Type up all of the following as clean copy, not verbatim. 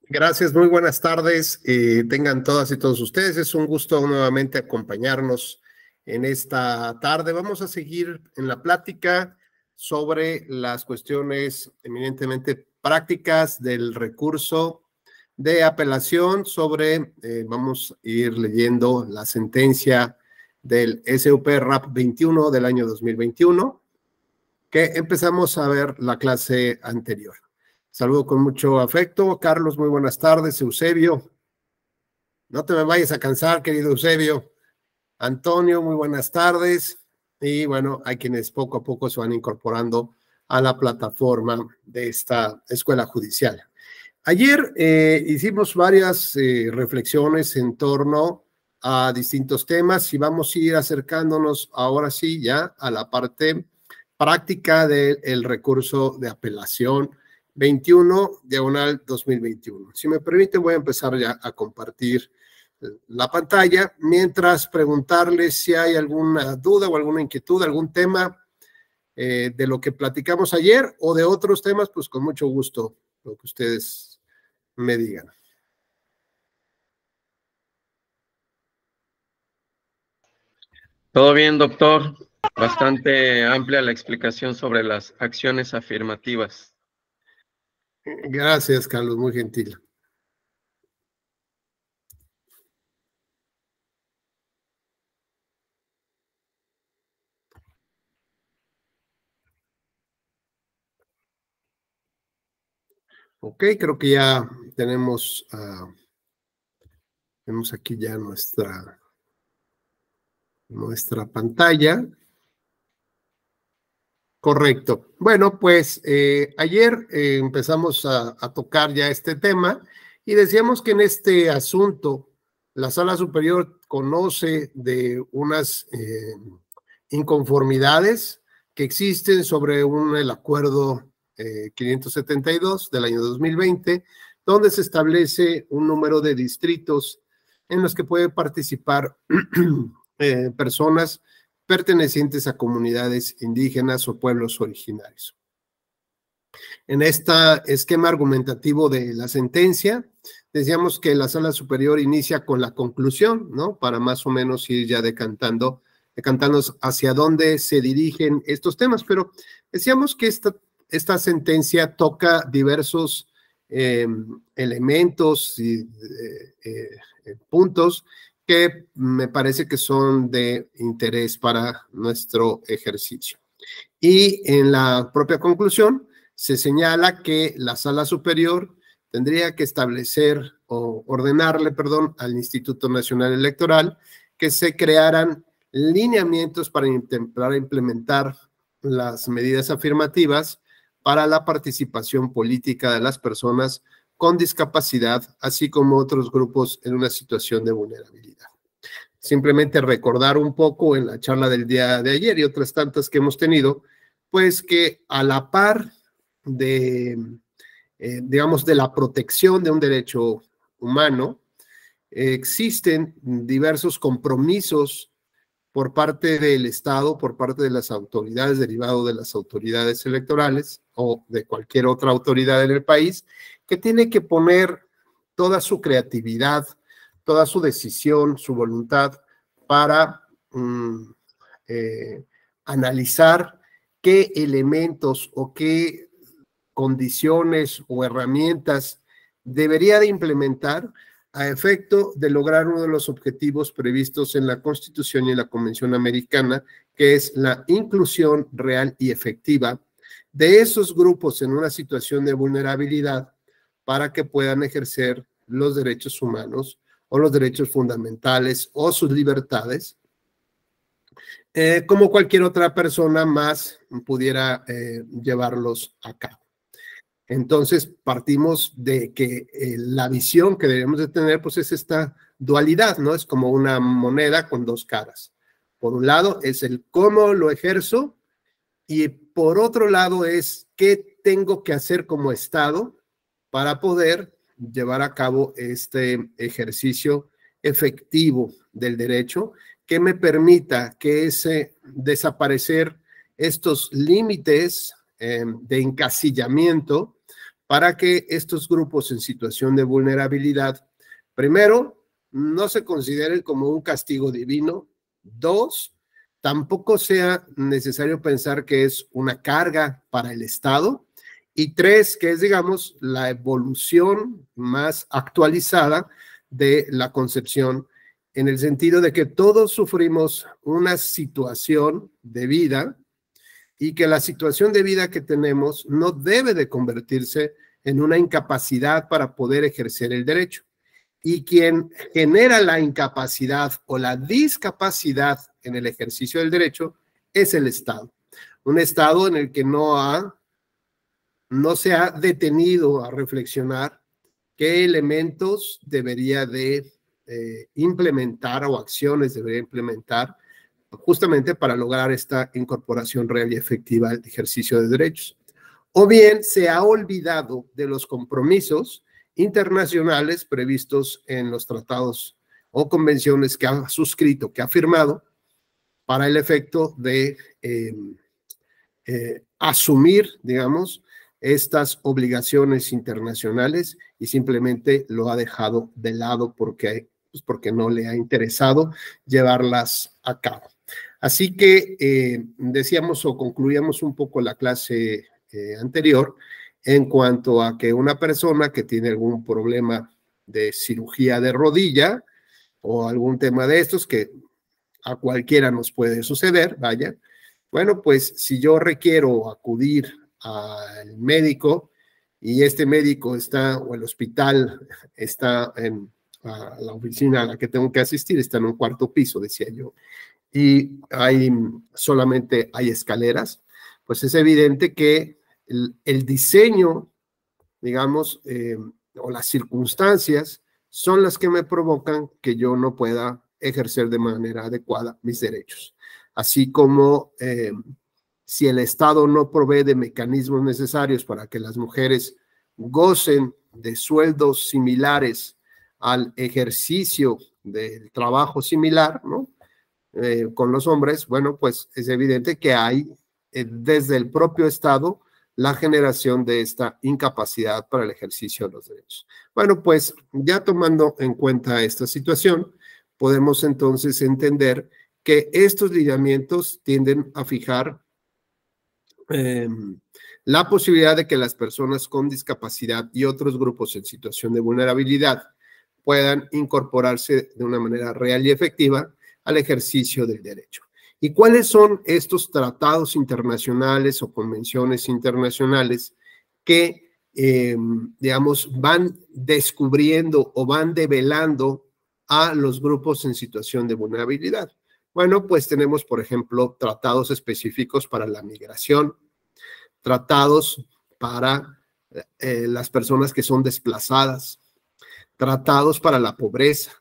Gracias, muy buenas tardes. Tengan todas y todos ustedes. Es un gusto nuevamente acompañarnos en esta tarde. Vamos a seguir en la plática sobre las cuestiones eminentemente prácticas del recurso de apelación vamos a ir leyendo la sentencia del SUP-RAP 21 del año 2021, que empezamos a ver la clase anterior. Saludo con mucho afecto. Carlos, muy buenas tardes. Eusebio, no te me vayas a cansar, querido Eusebio. Antonio, muy buenas tardes. Y bueno, hay quienes poco a poco se van incorporando a la plataforma de esta escuela judicial. Ayer hicimos varias reflexiones en torno a distintos temas y vamos a ir acercándonos ahora sí ya a la parte práctica del recurso de apelación 21/2021. Si me permiten, voy a empezar ya a compartir la pantalla, mientras preguntarles si hay alguna duda o alguna inquietud, algún tema de lo que platicamos ayer o de otros temas, pues con mucho gusto, lo que ustedes me digan. Todo bien, doctor. Bastante amplia la explicación sobre las acciones afirmativas. Gracias, Carlos, muy gentil. Ok, creo que ya tenemos aquí ya nuestra pantalla. Correcto. Bueno, pues ayer empezamos a tocar ya este tema y decíamos que en este asunto la Sala Superior conoce de unas inconformidades que existen sobre el acuerdo 572 del año 2020, donde se establece un número de distritos en los que pueden participar personas pertenecientes a comunidades indígenas o pueblos originarios. En este esquema argumentativo de la sentencia, decíamos que la Sala Superior inicia con la conclusión, ¿no? Para más o menos ir ya decantándonos hacia dónde se dirigen estos temas, pero decíamos que esta sentencia toca diversos elementos y puntos que me parece que son de interés para nuestro ejercicio. Y en la propia conclusión se señala que la Sala Superior tendría que establecer o ordenarle, al Instituto Nacional Electoral que se crearan lineamientos para implementar las medidas afirmativas para la participación política de las personas con discapacidad, así como otros grupos en una situación de vulnerabilidad. Simplemente recordar un poco en la charla del día de ayer y otras tantas que hemos tenido, pues que a la par digamos, de la protección de un derecho humano, existen diversos compromisos por parte del Estado, por parte de las autoridades, derivado de las autoridades electorales o de cualquier otra autoridad en el país, que tiene que poner toda su creatividad, toda su decisión, su voluntad para analizar qué elementos o qué condiciones o herramientas debería de implementar a efecto de lograr uno de los objetivos previstos en la Constitución y en la Convención Americana, que es la inclusión real y efectiva de esos grupos en una situación de vulnerabilidad para que puedan ejercer los derechos humanos o los derechos fundamentales o sus libertades, como cualquier otra persona más pudiera llevarlos a cabo. Entonces, partimos de que la visión que debemos de tener, pues es esta dualidad, ¿no? Es como una moneda con dos caras. Por un lado es el cómo lo ejerzo y por otro lado es qué tengo que hacer como Estado para poder llevar a cabo este ejercicio efectivo del derecho que me permita que desaparecer estos límites de encasillamiento para que estos grupos en situación de vulnerabilidad, primero, no se consideren como un castigo divino. Dos, tampoco sea necesario pensar que es una carga para el Estado. Y tres, que es, digamos, la evolución más actualizada de la concepción, en el sentido de que todos sufrimos una situación de vida y que la situación de vida que tenemos no debe de convertirse en una incapacidad para poder ejercer el derecho. Y quien genera la incapacidad o la discapacidad en el ejercicio del derecho es el Estado. Un Estado en el que no se ha detenido a reflexionar qué elementos debería de implementar o acciones debería implementar justamente para lograr esta incorporación real y efectiva al ejercicio de derechos. O bien se ha olvidado de los compromisos internacionales previstos en los tratados o convenciones que ha suscrito, que ha firmado, para el efecto de asumir, digamos, estas obligaciones internacionales y simplemente lo ha dejado de lado porque no le ha interesado llevarlas a cabo. Así que decíamos o concluíamos un poco la clase anterior en cuanto a que una persona que tiene algún problema de cirugía de rodilla o algún tema de estos que a cualquiera nos puede suceder, vaya, bueno, pues si yo requiero acudir al médico y este médico está, o el hospital está en la oficina a la que tengo que asistir, está en un cuarto piso, decía yo, y solamente hay escaleras, pues es evidente que el diseño, digamos, o las circunstancias son las que me provocan que yo no pueda ejercer de manera adecuada mis derechos. Así como si el Estado no provee de mecanismos necesarios para que las mujeres gocen de sueldos similares al ejercicio del trabajo similar, ¿no? Con los hombres, bueno, pues es evidente que hay desde el propio Estado la generación de esta incapacidad para el ejercicio de los derechos. Bueno, pues ya tomando en cuenta esta situación, podemos entonces entender que estos lineamientos tienden a fijar la posibilidad de que las personas con discapacidad y otros grupos en situación de vulnerabilidad puedan incorporarse de una manera real y efectiva al ejercicio del derecho. ¿Y cuáles son estos tratados internacionales o convenciones internacionales que, digamos, van descubriendo o van develando a los grupos en situación de vulnerabilidad? Bueno, pues tenemos, por ejemplo, tratados específicos para la migración, tratados para las personas que son desplazadas, tratados para la pobreza,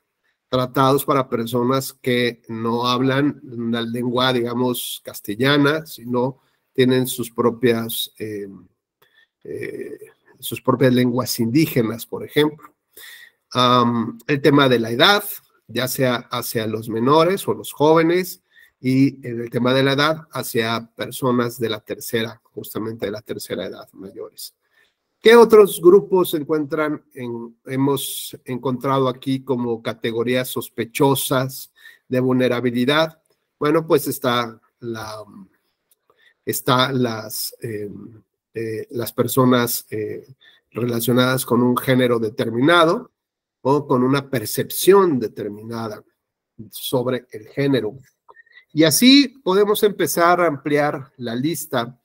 tratados para personas que no hablan la lengua, digamos, castellana, sino tienen sus propias lenguas indígenas, por ejemplo. El tema de la edad, ya sea hacia los menores o los jóvenes, y en el tema de la edad hacia personas de la tercera, justamente de la tercera edad, mayores. ¿Qué otros grupos hemos encontrado aquí como categorías sospechosas de vulnerabilidad? Bueno, pues están las personas relacionadas con un género determinado o con una percepción determinada sobre el género. Y así podemos empezar a ampliar la lista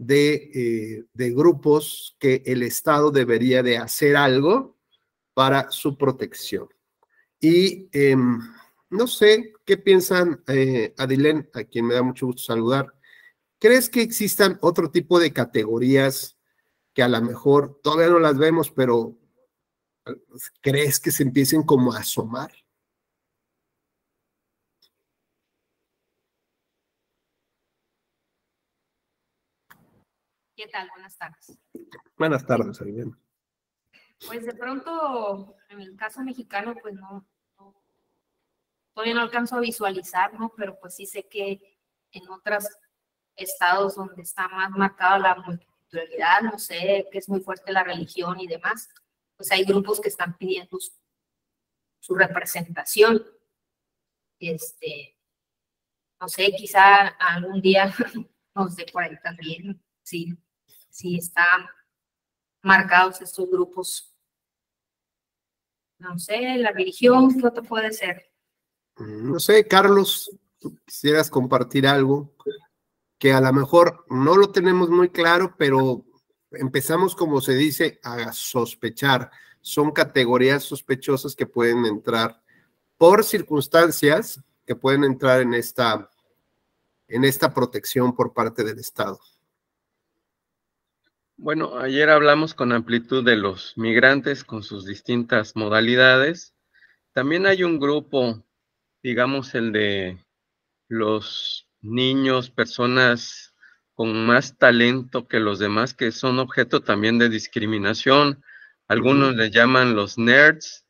de grupos que el Estado debería de hacer algo para su protección. Y no sé, ¿qué piensan, Adilén, a quien me da mucho gusto saludar? ¿Crees que existan otro tipo de categorías que a lo mejor todavía no las vemos, pero crees que se empiecen como a asomar? ¿Qué tal? Buenas tardes. Buenas tardes, Adilén. Pues de pronto, en el caso mexicano, pues todavía no alcanzo a visualizar, ¿no? Pero pues sí sé que en otros estados donde está más marcada espiritualidad, no sé, que es muy fuerte la religión y demás, pues hay grupos que están pidiendo su representación. No sé, quizá algún día nos dé por ahí también, sí están marcados estos grupos. No sé, la religión, ¿qué otro puede ser? No sé, Carlos, ¿tú quisieras compartir algo que a lo mejor no lo tenemos muy claro, pero empezamos, como se dice, a sospechar? Son categorías sospechosas que pueden entrar por circunstancias que pueden entrar en esta protección por parte del Estado. Bueno, ayer hablamos con amplitud de los migrantes con sus distintas modalidades. También hay un grupo, digamos, el de los niños, personas con más talento que los demás, que son objeto también de discriminación. Algunos les llaman los nerds,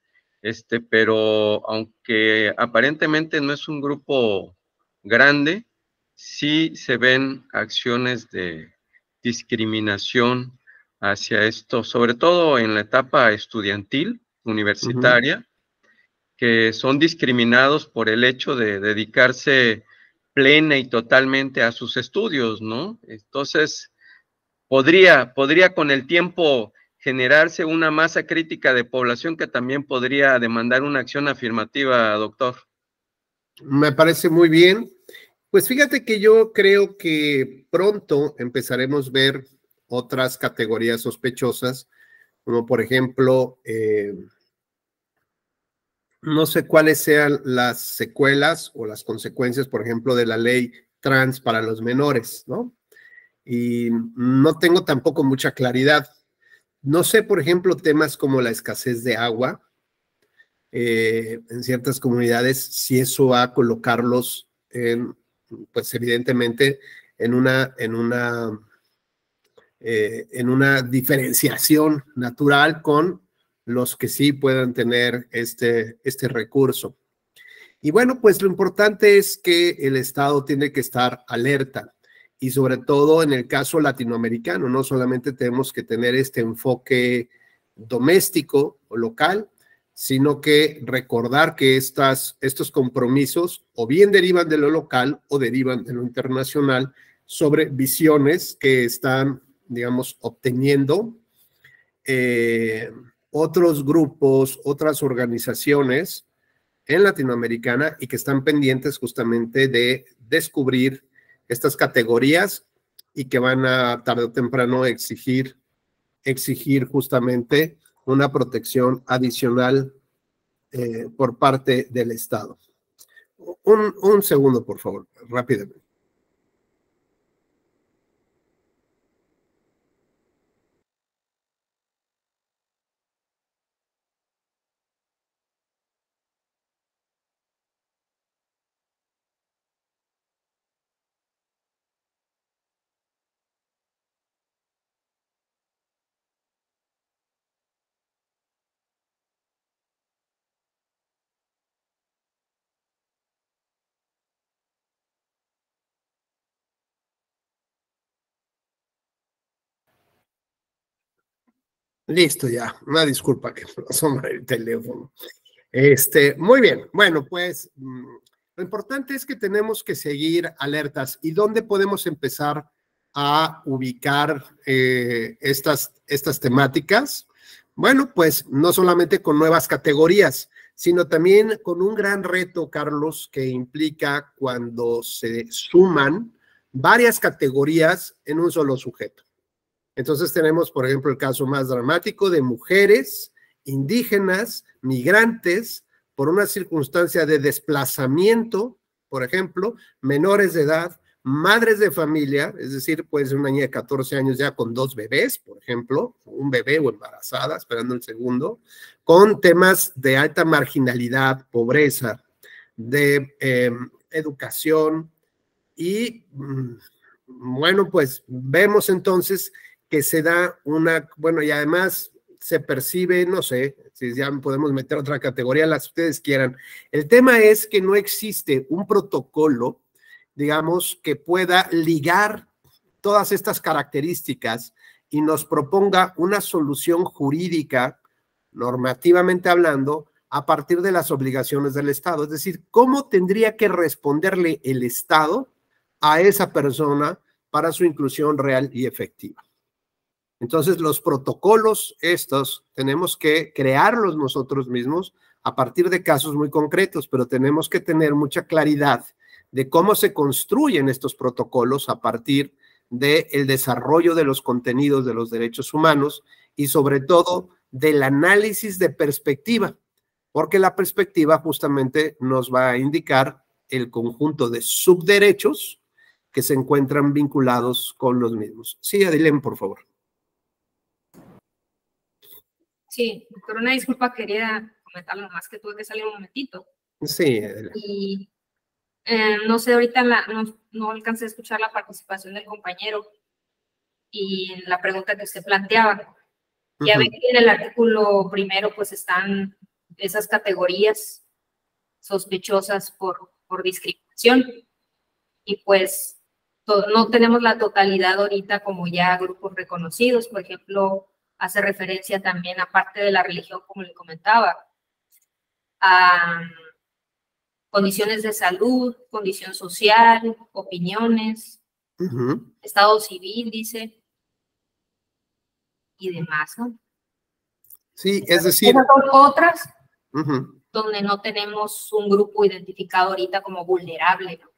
pero aunque aparentemente no es un grupo grande, sí se ven acciones de discriminación hacia esto, sobre todo en la etapa estudiantil, universitaria, que son discriminados por el hecho de dedicarse plena y totalmente a sus estudios, ¿no? Entonces, podría con el tiempo generarse una masa crítica de población que también podría demandar una acción afirmativa, doctor. Me parece muy bien. Pues fíjate que yo creo que pronto empezaremos a ver otras categorías sospechosas, como por ejemplo, no sé cuáles sean las secuelas o las consecuencias, por ejemplo, de la ley trans para los menores, ¿no? Y no tengo tampoco mucha claridad. No sé, por ejemplo, temas como la escasez de agua en ciertas comunidades, si eso va a colocarlos pues evidentemente en una diferenciación natural con los que sí puedan tener este recurso. Y bueno, pues lo importante es que el Estado tiene que estar alerta y sobre todo en el caso latinoamericano, no solamente tenemos que tener este enfoque doméstico o local, sino que recordar que estos compromisos o bien derivan de lo local o derivan de lo internacional sobre visiones que están, digamos, obteniendo otros grupos, otras organizaciones en Latinoamericana y que están pendientes justamente de descubrir estas categorías y que van a tarde o temprano exigir justamente una protección adicional por parte del Estado. Un segundo, por favor, rápidamente. Listo ya, una disculpa que me asoma el teléfono. Muy bien, bueno, pues lo importante es que tenemos que seguir alertas. ¿Y dónde podemos empezar a ubicar estas temáticas? Bueno, pues no solamente con nuevas categorías, sino también con un gran reto, Carlos, que implica cuando se suman varias categorías en un solo sujeto. Entonces tenemos, por ejemplo, el caso más dramático de mujeres, indígenas, migrantes, por una circunstancia de desplazamiento, por ejemplo, menores de edad, madres de familia, es decir, puede ser una niña de 14 años ya con 2 bebés, por ejemplo, un bebé o embarazada, esperando el segundo, con temas de alta marginalidad, pobreza, de educación y, bueno, pues vemos entonces que se da bueno, y además se percibe, no sé, si ya podemos meter otra categoría, las que ustedes quieran. El tema es que no existe un protocolo, digamos, que pueda ligar todas estas características y nos proponga una solución jurídica, normativamente hablando, a partir de las obligaciones del Estado. Es decir, ¿cómo tendría que responderle el Estado a esa persona para su inclusión real y efectiva? Entonces, los protocolos estos tenemos que crearlos nosotros mismos a partir de casos muy concretos, pero tenemos que tener mucha claridad de cómo se construyen estos protocolos a partir del desarrollo de los contenidos de los derechos humanos y sobre todo del análisis de perspectiva, porque la perspectiva justamente nos va a indicar el conjunto de subderechos que se encuentran vinculados con los mismos. Sí, Adilén, por favor. Sí, doctor, una disculpa, quería comentarlo nomás que tuve que salir un momentito. Sí, Adilén. Y no sé, ahorita no alcancé a escuchar la participación del compañero y la pregunta que usted planteaba. Ya ve que en el artículo primero pues están esas categorías sospechosas por discriminación y pues no tenemos la totalidad ahorita como ya grupos reconocidos. Por ejemplo, hace referencia también, aparte de la religión, como le comentaba, a condiciones de salud, condición social, opiniones, estado civil, dice, y demás, ¿no? Sí, es decir... Otras donde no tenemos un grupo identificado ahorita como vulnerable, ¿no?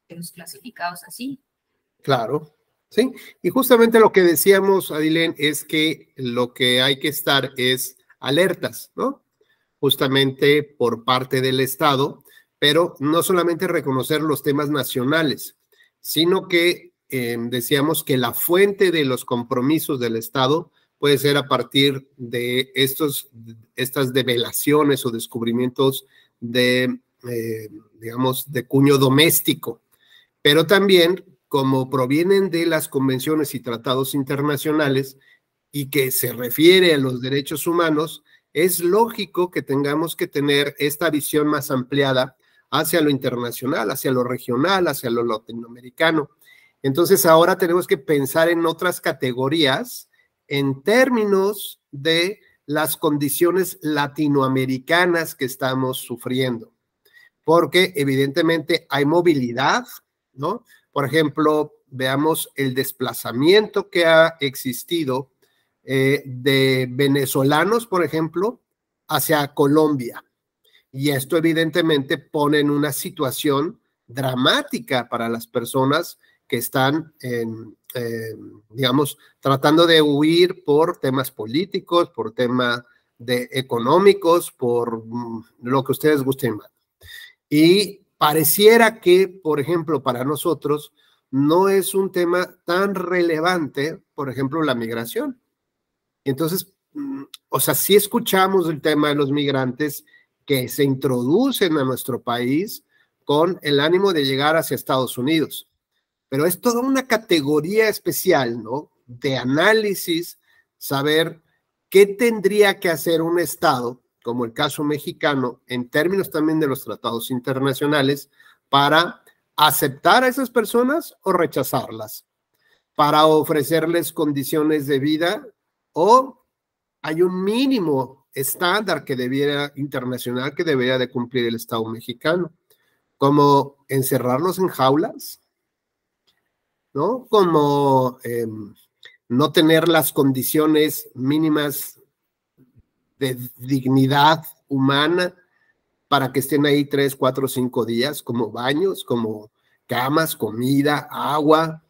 Tenemos clasificados así. Claro, sí. Y justamente lo que decíamos, Adilén, es que lo que hay que estar es alertas, ¿no? Justamente por parte del Estado, pero no solamente reconocer los temas nacionales, sino que decíamos que la fuente de los compromisos del Estado puede ser a partir de estas develaciones o descubrimientos de, digamos, de cuño doméstico, pero también como provienen de las convenciones y tratados internacionales y que se refiere a los derechos humanos, es lógico que tengamos que tener esta visión más ampliada hacia lo internacional, hacia lo regional, hacia lo latinoamericano. Entonces ahora tenemos que pensar en otras categorías en términos de las condiciones latinoamericanas que estamos sufriendo, porque evidentemente hay movilidad, ¿no? Por ejemplo, veamos el desplazamiento que ha existido de venezolanos, por ejemplo, hacia Colombia. Y esto evidentemente pone en una situación dramática para las personas que están, digamos, tratando de huir por temas políticos, por temas económicos, por lo que ustedes gusten más. Y pareciera que, por ejemplo, para nosotros no es un tema tan relevante, por ejemplo, la migración. Entonces, o sea, sí escuchamos el tema de los migrantes que se introducen a nuestro país con el ánimo de llegar hacia Estados Unidos, pero es toda una categoría especial, ¿no? De análisis, saber qué tendría que hacer un Estado, como el caso mexicano, en términos también de los tratados internacionales, para aceptar a esas personas o rechazarlas, para ofrecerles condiciones de vida, o hay un mínimo estándar internacional que debería de cumplir el Estado mexicano, como encerrarlos en jaulas, ¿no? Como no tener las condiciones mínimas de dignidad humana para que estén ahí 3, 4, 5 días, como baños, como camas, comida, agua.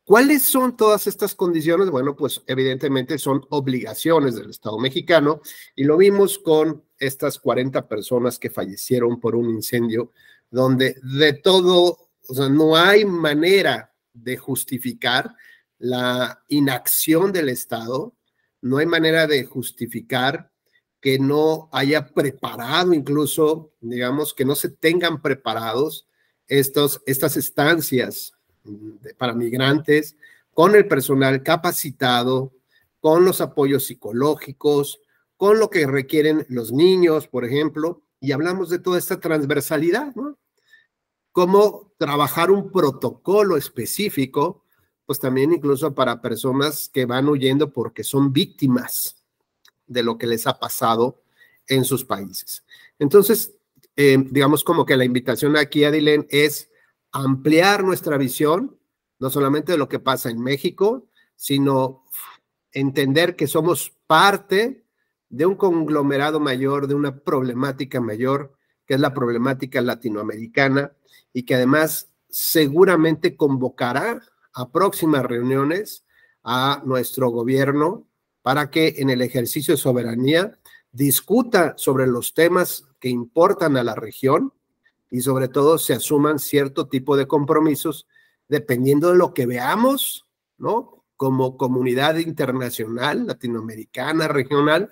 ¿Cuáles son todas estas condiciones? Bueno, pues evidentemente son obligaciones del Estado mexicano y lo vimos con estas 40 personas que fallecieron por un incendio donde de todo, o sea, no hay manera de justificar la inacción del Estado, no hay manera de justificar que no haya preparado, incluso, digamos, que no se tengan preparados estas estancias para migrantes, con el personal capacitado, con los apoyos psicológicos, con lo que requieren los niños, por ejemplo, y hablamos de toda esta transversalidad, ¿no? Cómo trabajar un protocolo específico pues también incluso para personas que van huyendo porque son víctimas de lo que les ha pasado en sus países. Entonces, digamos como que la invitación aquí, Adilén, es ampliar nuestra visión, no solamente de lo que pasa en México, sino entender que somos parte de un conglomerado mayor, de una problemática mayor, que es la problemática latinoamericana, y que además seguramente convocará a próximas reuniones a nuestro gobierno para que en el ejercicio de soberanía discuta sobre los temas que importan a la región y sobre todo se asuman cierto tipo de compromisos dependiendo de lo que veamos, ¿no? Como comunidad internacional, latinoamericana, regional,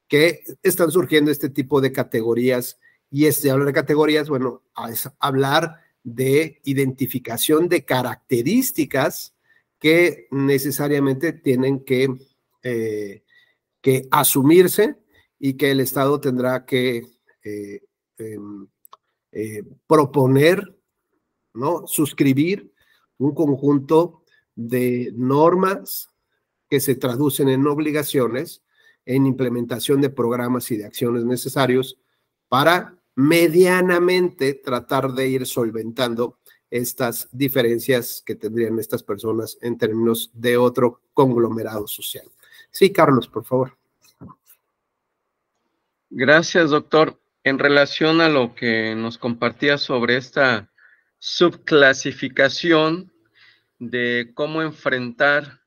que están surgiendo este tipo de categorías. Y hablar de categorías, bueno, es hablar de identificación de características que necesariamente tienen que asumirse y que el Estado tendrá que proponer, ¿no? Suscribir un conjunto de normas que se traducen en obligaciones, en implementación de programas y de acciones necesarios para medianamente tratar de ir solventando estas diferencias que tendrían estas personas en términos de otro conglomerado social. Sí, Carlos, por favor. Gracias, doctor. En relación a lo que nos compartía sobre esta subclasificación de cómo enfrentar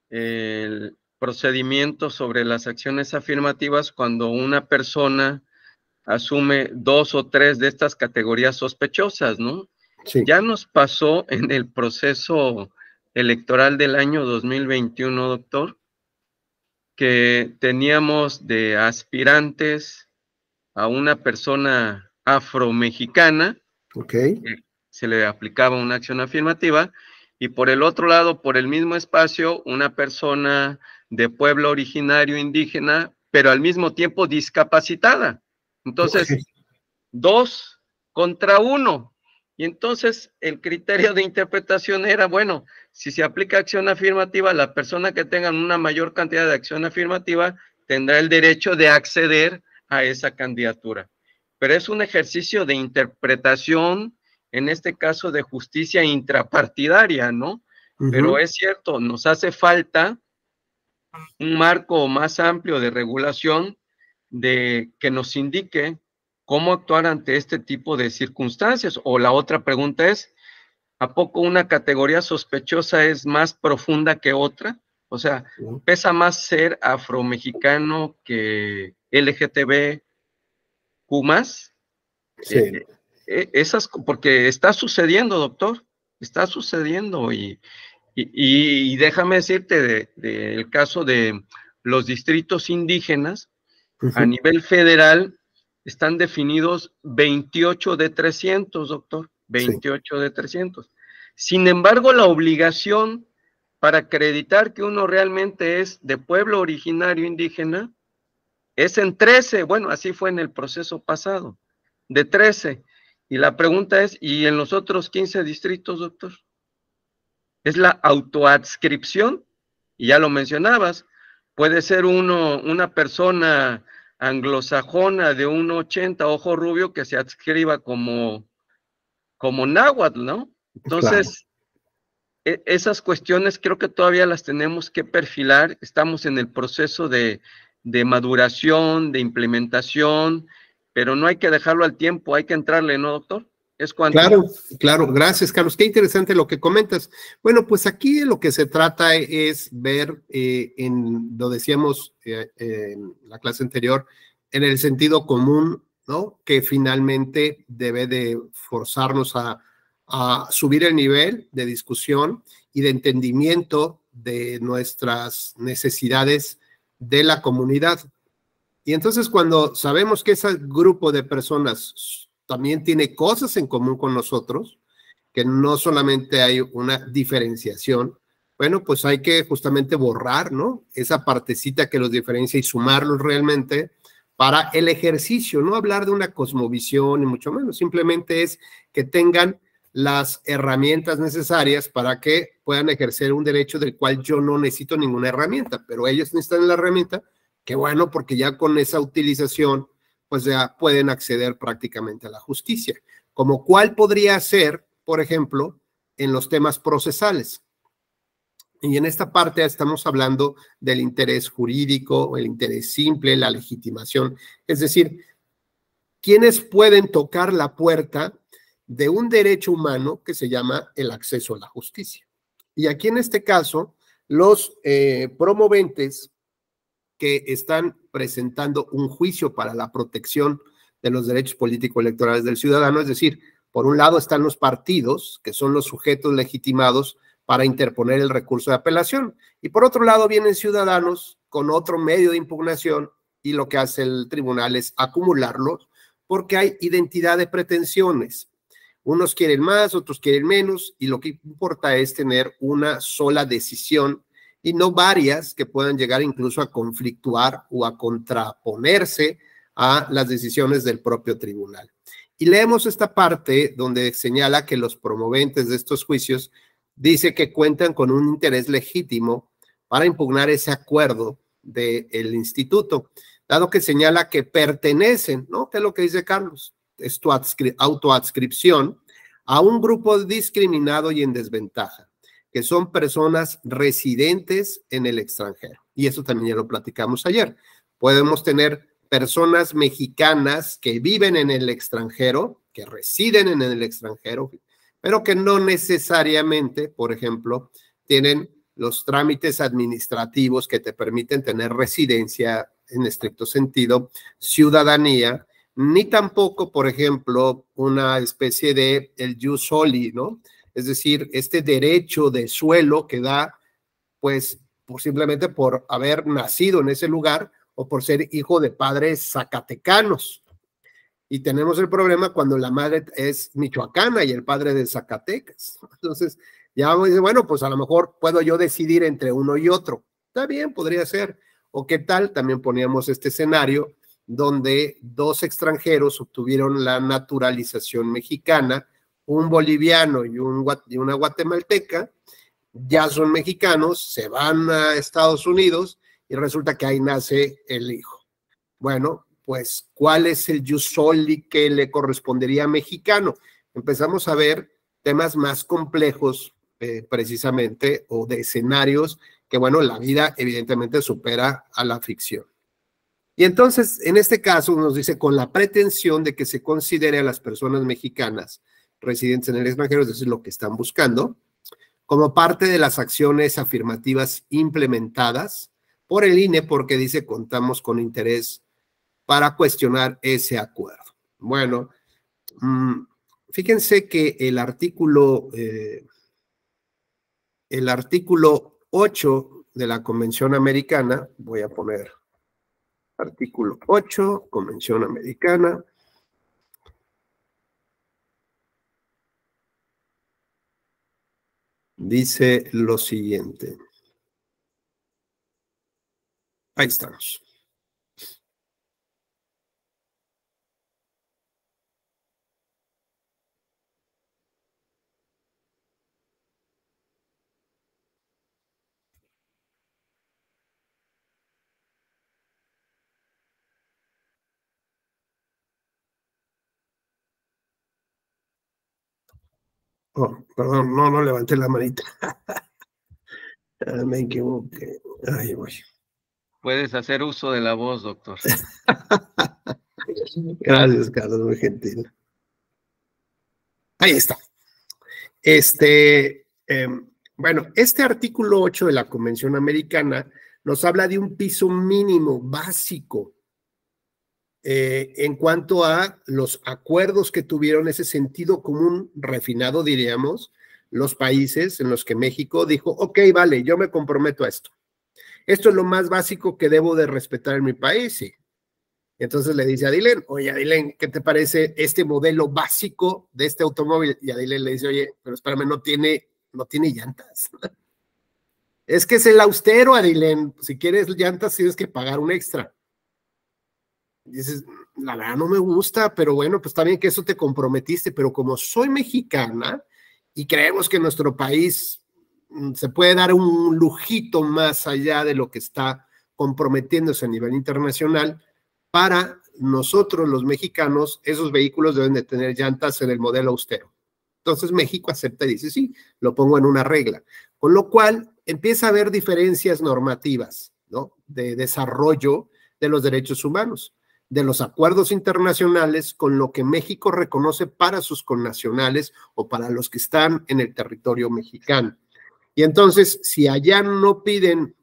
el procedimiento sobre las acciones afirmativas cuando una persona asume 2 o 3 de estas categorías sospechosas, ¿no? Sí. Ya nos pasó en el proceso electoral del año 2021, doctor, que teníamos de aspirantes a una persona afromexicana, Okay. se le aplicaba una acción afirmativa, y por el otro lado, por el mismo espacio, una persona de pueblo originario indígena, pero al mismo tiempo discapacitada. Entonces, Okay. 2 contra 1. Y entonces el criterio de interpretación era, bueno, si se aplica acción afirmativa, la persona que tenga una mayor cantidad de acción afirmativa tendrá el derecho de acceder a esa candidatura. Pero es un ejercicio de interpretación, en este caso de justicia intrapartidaria, ¿no? Pero es cierto, nos hace falta un marco más amplio de regulación que nos indique cómo actuar ante este tipo de circunstancias. O la otra pregunta es, ¿a poco una categoría sospechosa es más profunda que otra? O sea, ¿pesa más ser afromexicano que LGTBQ+? Sí. Porque está sucediendo, doctor, está sucediendo y déjame decirte del caso de los distritos indígenas, a nivel federal están definidos 28 de 300, doctor, 28 de 300. Sin embargo, la obligación para acreditar que uno realmente es de pueblo originario indígena es en 13, bueno, así fue en el proceso pasado, de 13. Y la pregunta es, ¿y en los otros 15 distritos, doctor? Es la autoadscripción, y ya lo mencionabas, puede ser una persona anglosajona de 1.80, ojo rubio, que se adscriba como náhuatl, ¿no? Entonces, claro, esas cuestiones creo que todavía las tenemos que perfilar, estamos en el proceso de maduración, de implementación, pero no hay que dejarlo al tiempo, hay que entrarle, ¿no, doctor? ¿Es cuánto? Claro, claro, gracias, Carlos. Qué interesante lo que comentas. Bueno, pues aquí de lo que se trata es ver, lo decíamos en la clase anterior, en el sentido común, ¿no? Que finalmente debe de forzarnos a subir el nivel de discusión y de entendimiento de nuestras necesidades de la comunidad. Y entonces cuando sabemos que ese grupo de personas también tiene cosas en común con nosotros, que no solamente hay una diferenciación, bueno, pues hay que justamente borrar, ¿no? Esa partecita que los diferencia y sumarlos realmente para el ejercicio, no hablar de una cosmovisión ni mucho menos, simplemente es que tengan las herramientas necesarias para que puedan ejercer un derecho del cual yo no necesito ninguna herramienta, pero ellos necesitan la herramienta. Qué bueno, porque ya con esa utilización, pues ya pueden acceder prácticamente a la justicia. Como cuál podría ser, por ejemplo, en los temas procesales. Y en esta parte estamos hablando del interés jurídico, el interés simple, la legitimación. Es decir, ¿quiénes pueden tocar la puerta de un derecho humano que se llama el acceso a la justicia? Y aquí en este caso, los promoventes que están presentando un juicio para la protección de los derechos político-electorales del ciudadano, es decir, por un lado están los partidos, que son los sujetos legitimados para interponer el recurso de apelación, y por otro lado vienen ciudadanos con otro medio de impugnación, y lo que hace el tribunal es acumularlos, porque hay identidad de pretensiones. Unos quieren más, otros quieren menos, y lo que importa es tener una sola decisión y no varias que puedan llegar incluso a conflictuar o a contraponerse a las decisiones del propio tribunal. Y leemos esta parte donde señala que los promoventes de estos juicios dice que cuentan con un interés legítimo para impugnar ese acuerdo del instituto, dado que señala que pertenecen, ¿no? ¿Qué es lo que dice Carlos? Es tu autoadscripción a un grupo discriminado y en desventaja, que son personas residentes en el extranjero. Y eso también ya lo platicamos ayer. Podemos tener personas mexicanas que viven en el extranjero, que residen en el extranjero, pero que no necesariamente, por ejemplo, tienen los trámites administrativos que te permiten tener residencia en estricto sentido, ciudadanía, ni tampoco, por ejemplo, una especie de el jus soli, ¿no? Es decir, este derecho de suelo que da, pues, simplemente por haber nacido en ese lugar o por ser hijo de padres zacatecanos. Y tenemos el problema cuando la madre es michoacana y el padre de Zacatecas. Entonces, ya vamos a decir, bueno, pues a lo mejor puedo yo decidir entre uno y otro. Está bien, podría ser. O qué tal, también poníamos este escenario donde dos extranjeros obtuvieron la naturalización mexicana, un boliviano y una guatemalteca, ya son mexicanos, se van a Estados Unidos y resulta que ahí nace el hijo. Bueno, pues, ¿cuál es el jus soli que le correspondería a mexicano? Empezamos a ver temas más complejos, precisamente, o de escenarios que, bueno, la vida evidentemente supera a la ficción. Y entonces, en este caso, nos dice, con la pretensión de que se considere a las personas mexicanas residentes en el extranjero, es decir, lo que están buscando, como parte de las acciones afirmativas implementadas por el INE, porque dice, contamos con interés para cuestionar ese acuerdo. Bueno, fíjense que el artículo 8 de la Convención Americana, voy a poner artículo 8, Convención Americana, dice lo siguiente. Ahí estamos. Oh, perdón, no levanté la manita. Me equivoqué. Ahí voy. Puedes hacer uso de la voz, doctor. Gracias, Carlos, muy gentil. Ahí está. Bueno, este artículo 8 de la Convención Americana nos habla de un piso mínimo básico en cuanto a los acuerdos que tuvieron ese sentido común refinado, diríamos, los países en los que México dijo, ok, vale, yo me comprometo a esto. Esto es lo más básico que debo de respetar en mi país, sí. Entonces le dice a Adilén, oye, Adilén, ¿qué te parece este modelo básico de este automóvil? Y Adilén le dice, oye, pero espérame, no tiene llantas. Es que es el austero, Adilén. Si quieres llantas, tienes que pagar un extra. Y dices, la verdad no me gusta, pero bueno, pues está bien que eso te comprometiste, pero como soy mexicana y creemos que nuestro país se puede dar un lujito más allá de lo que está comprometiéndose a nivel internacional, para nosotros los mexicanos, esos vehículos deben de tener llantas en el modelo austero. Entonces México acepta y dice, sí, lo pongo en una regla. Con lo cual empieza a haber diferencias normativas, ¿no? De desarrollo de los derechos humanos, de los acuerdos internacionales con lo que México reconoce para sus connacionales o para los que están en el territorio mexicano. Y entonces, si allá no piden,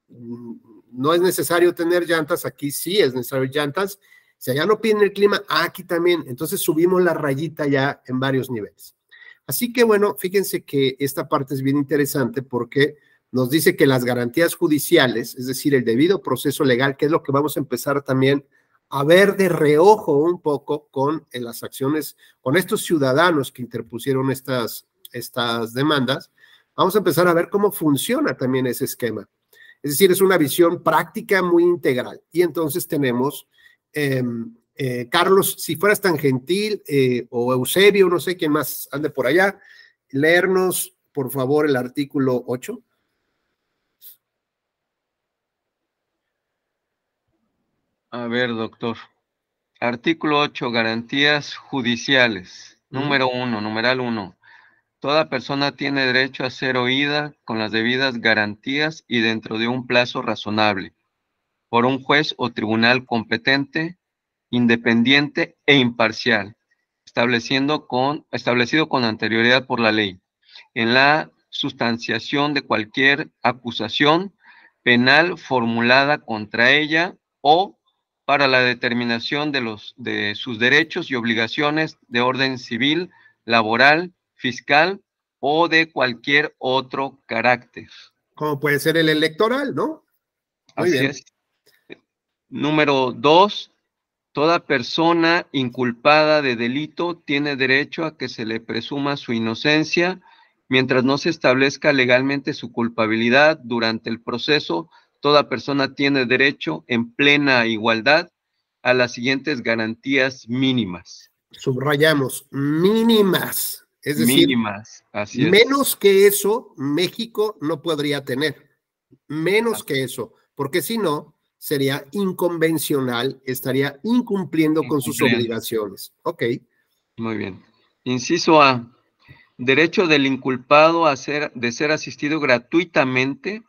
no es necesario tener llantas, aquí sí es necesario llantas. Si allá no piden el clima, aquí también. Entonces subimos la rayita ya en varios niveles. Así que bueno, fíjense que esta parte es bien interesante porque nos dice que las garantías judiciales, es decir, el debido proceso legal, que es lo que vamos a empezar también a ver de reojo un poco con las acciones, con estos ciudadanos que interpusieron estas demandas, vamos a empezar a ver cómo funciona también ese esquema. Es decir, es una visión práctica muy integral. Y entonces tenemos, Carlos, si fueras tan gentil, o Eusebio, no sé quién más ande por allá, leernos, por favor, el artículo 8. A ver, doctor. Artículo 8, garantías judiciales. Número 1, numeral 1. Toda persona tiene derecho a ser oída con las debidas garantías y dentro de un plazo razonable, por un juez o tribunal competente, independiente e imparcial, establecido con anterioridad por la ley, en la sustanciación de cualquier acusación penal formulada contra ella o para la determinación de sus derechos y obligaciones de orden civil, laboral, fiscal o de cualquier otro carácter. Como puede ser el electoral, ¿no? Muy Así bien. es. Número 2, toda persona inculpada de delito tiene derecho a que se le presuma su inocencia mientras no se establezca legalmente su culpabilidad. Durante el proceso, toda persona tiene derecho en plena igualdad a las siguientes garantías mínimas. Subrayamos, mínimas. Es decir, mínimas, así es. Menos que eso, México no podría tener. Menos que eso, porque si no, sería inconvencional, estaría incumpliendo con sus obligaciones. Ok. Muy bien. Inciso A. Derecho del inculpado de ser asistido gratuitamente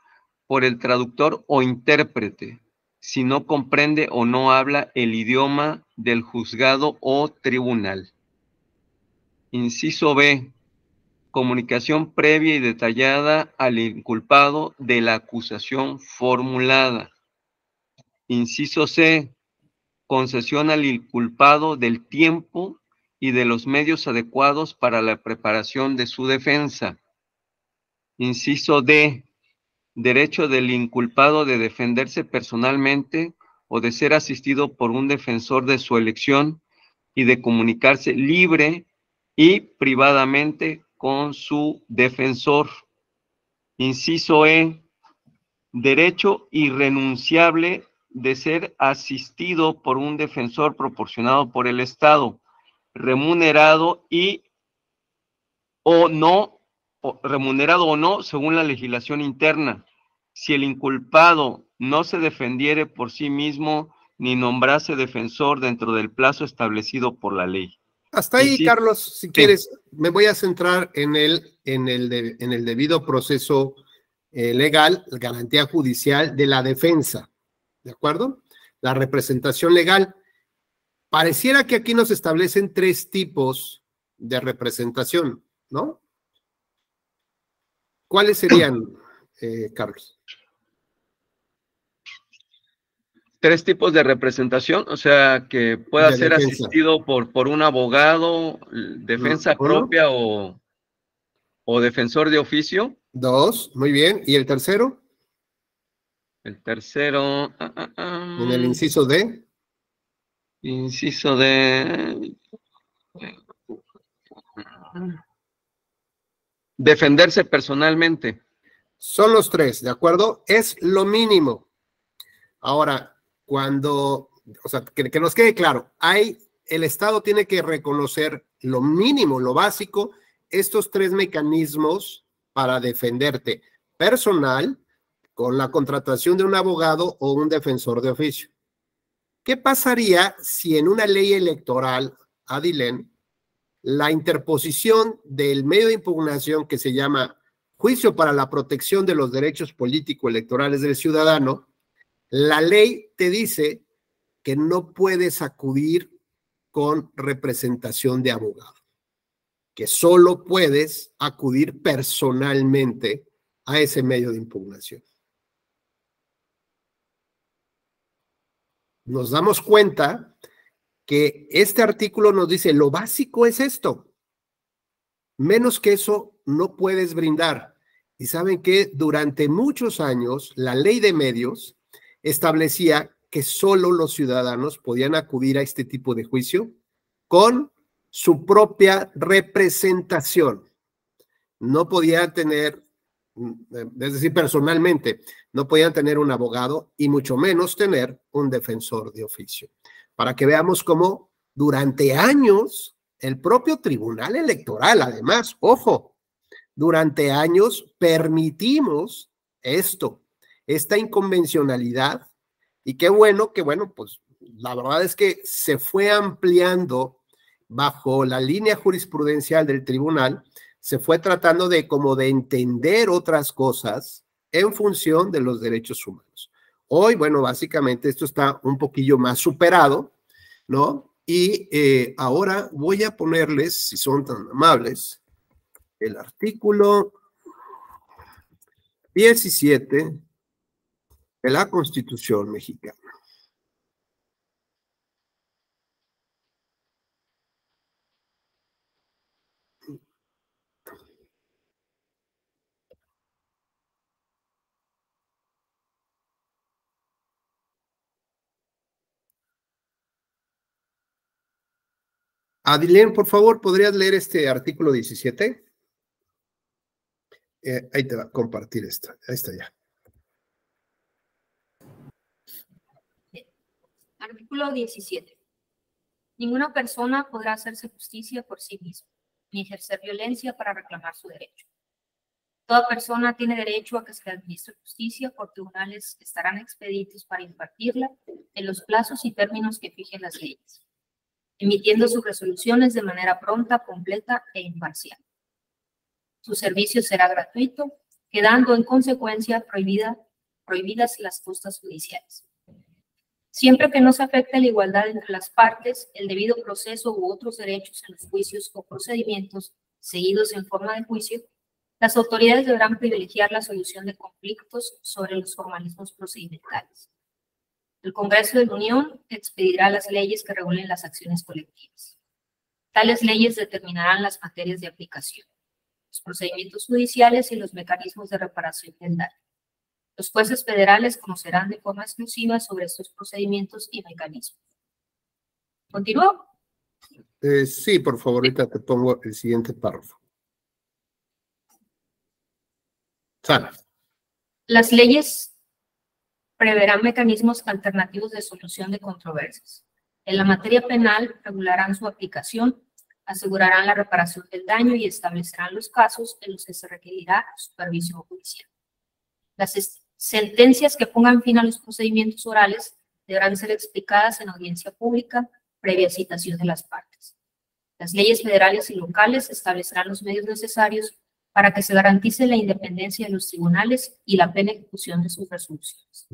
por el traductor o intérprete, si no comprende o no habla el idioma del juzgado o tribunal. Inciso B. Comunicación previa y detallada al inculpado de la acusación formulada. Inciso C. Concesión al inculpado del tiempo y de los medios adecuados para la preparación de su defensa. Inciso D. Derecho del inculpado de defenderse personalmente o de ser asistido por un defensor de su elección y de comunicarse libre y privadamente con su defensor. Inciso E. Derecho irrenunciable de ser asistido por un defensor proporcionado por el Estado, remunerado remunerado o no, según la legislación interna. Si el inculpado no se defendiere por sí mismo ni nombrase defensor dentro del plazo establecido por la ley. Hasta ahí, Carlos, si quieres, me voy a centrar en el debido proceso legal, garantía judicial de la defensa, ¿de acuerdo? La representación legal. Pareciera que aquí nos establecen 3 tipos de representación, ¿no? ¿Cuáles serían, Carlos? 3 tipos de representación, o sea, que pueda ser asistido por un abogado, defensa propia o defensor de oficio. 2, muy bien. ¿Y el tercero? El tercero. En el inciso D. Inciso D. Defenderse personalmente. Son los 3, ¿de acuerdo? Es lo mínimo. Ahora, cuando o sea, que nos quede claro, el Estado tiene que reconocer lo mínimo, lo básico, estos 3 mecanismos para defenderte: personal, con la contratación de un abogado o un defensor de oficio. ¿Qué pasaría si en una ley electoral, Adilén, la interposición del medio de impugnación que se llama Juicio para la Protección de los Derechos Político-Electorales del Ciudadano, la ley te dice que no puedes acudir con representación de abogado, que solo puedes acudir personalmente a ese medio de impugnación? Nos damos cuenta que este artículo nos dice, lo básico es esto, menos que eso no puedes brindar. Y saben que durante muchos años la ley de medios establecía que solo los ciudadanos podían acudir a este tipo de juicio con su propia representación. No podían tener, es decir, personalmente, no podían tener un abogado y mucho menos tener un defensor de oficio. Para que veamos cómo durante años el propio Tribunal Electoral, además, ojo, durante años permitimos esta inconvencionalidad, y qué bueno que, bueno, pues la verdad es que se fue ampliando bajo la línea jurisprudencial del tribunal, se fue tratando de como de entender otras cosas en función de los derechos humanos. Hoy, bueno, básicamente esto está un poquillo más superado, ¿no? Y ahora voy a ponerles, si son tan amables, el artículo 17 de la Constitución mexicana. Adilén, por favor, ¿podrías leer este artículo 17? Ahí te va a compartir esta. Ahí está ya. Artículo 17. Ninguna persona podrá hacerse justicia por sí misma, ni ejercer violencia para reclamar su derecho. Toda persona tiene derecho a que se le administre justicia por tribunales que estarán expeditos para impartirla en los plazos y términos que fijen las leyes, emitiendo sus resoluciones de manera pronta, completa e imparcial. Su servicio será gratuito, quedando en consecuencia prohibidas las costas judiciales. Siempre que no se afecte la igualdad entre las partes, el debido proceso u otros derechos en los juicios o procedimientos seguidos en forma de juicio, las autoridades deberán privilegiar la solución de conflictos sobre los formalismos procedimentales. El Congreso de la Unión expedirá las leyes que regulen las acciones colectivas. Tales leyes determinarán las materias de aplicación, los procedimientos judiciales y los mecanismos de reparación del daño. Los jueces federales conocerán de forma exclusiva sobre estos procedimientos y mecanismos. ¿Continúo? Sí, por favor, ahorita te pongo el siguiente párrafo. Sara. Las leyes preverán mecanismos alternativos de solución de controversias. En la materia penal, regularán su aplicación, asegurarán la reparación del daño y establecerán los casos en los que se requerirá supervisión judicial. Las sentencias que pongan fin a los procedimientos orales deberán ser explicadas en audiencia pública previa citación de las partes. Las leyes federales y locales establecerán los medios necesarios para que se garantice la independencia de los tribunales y la plena ejecución de sus resoluciones.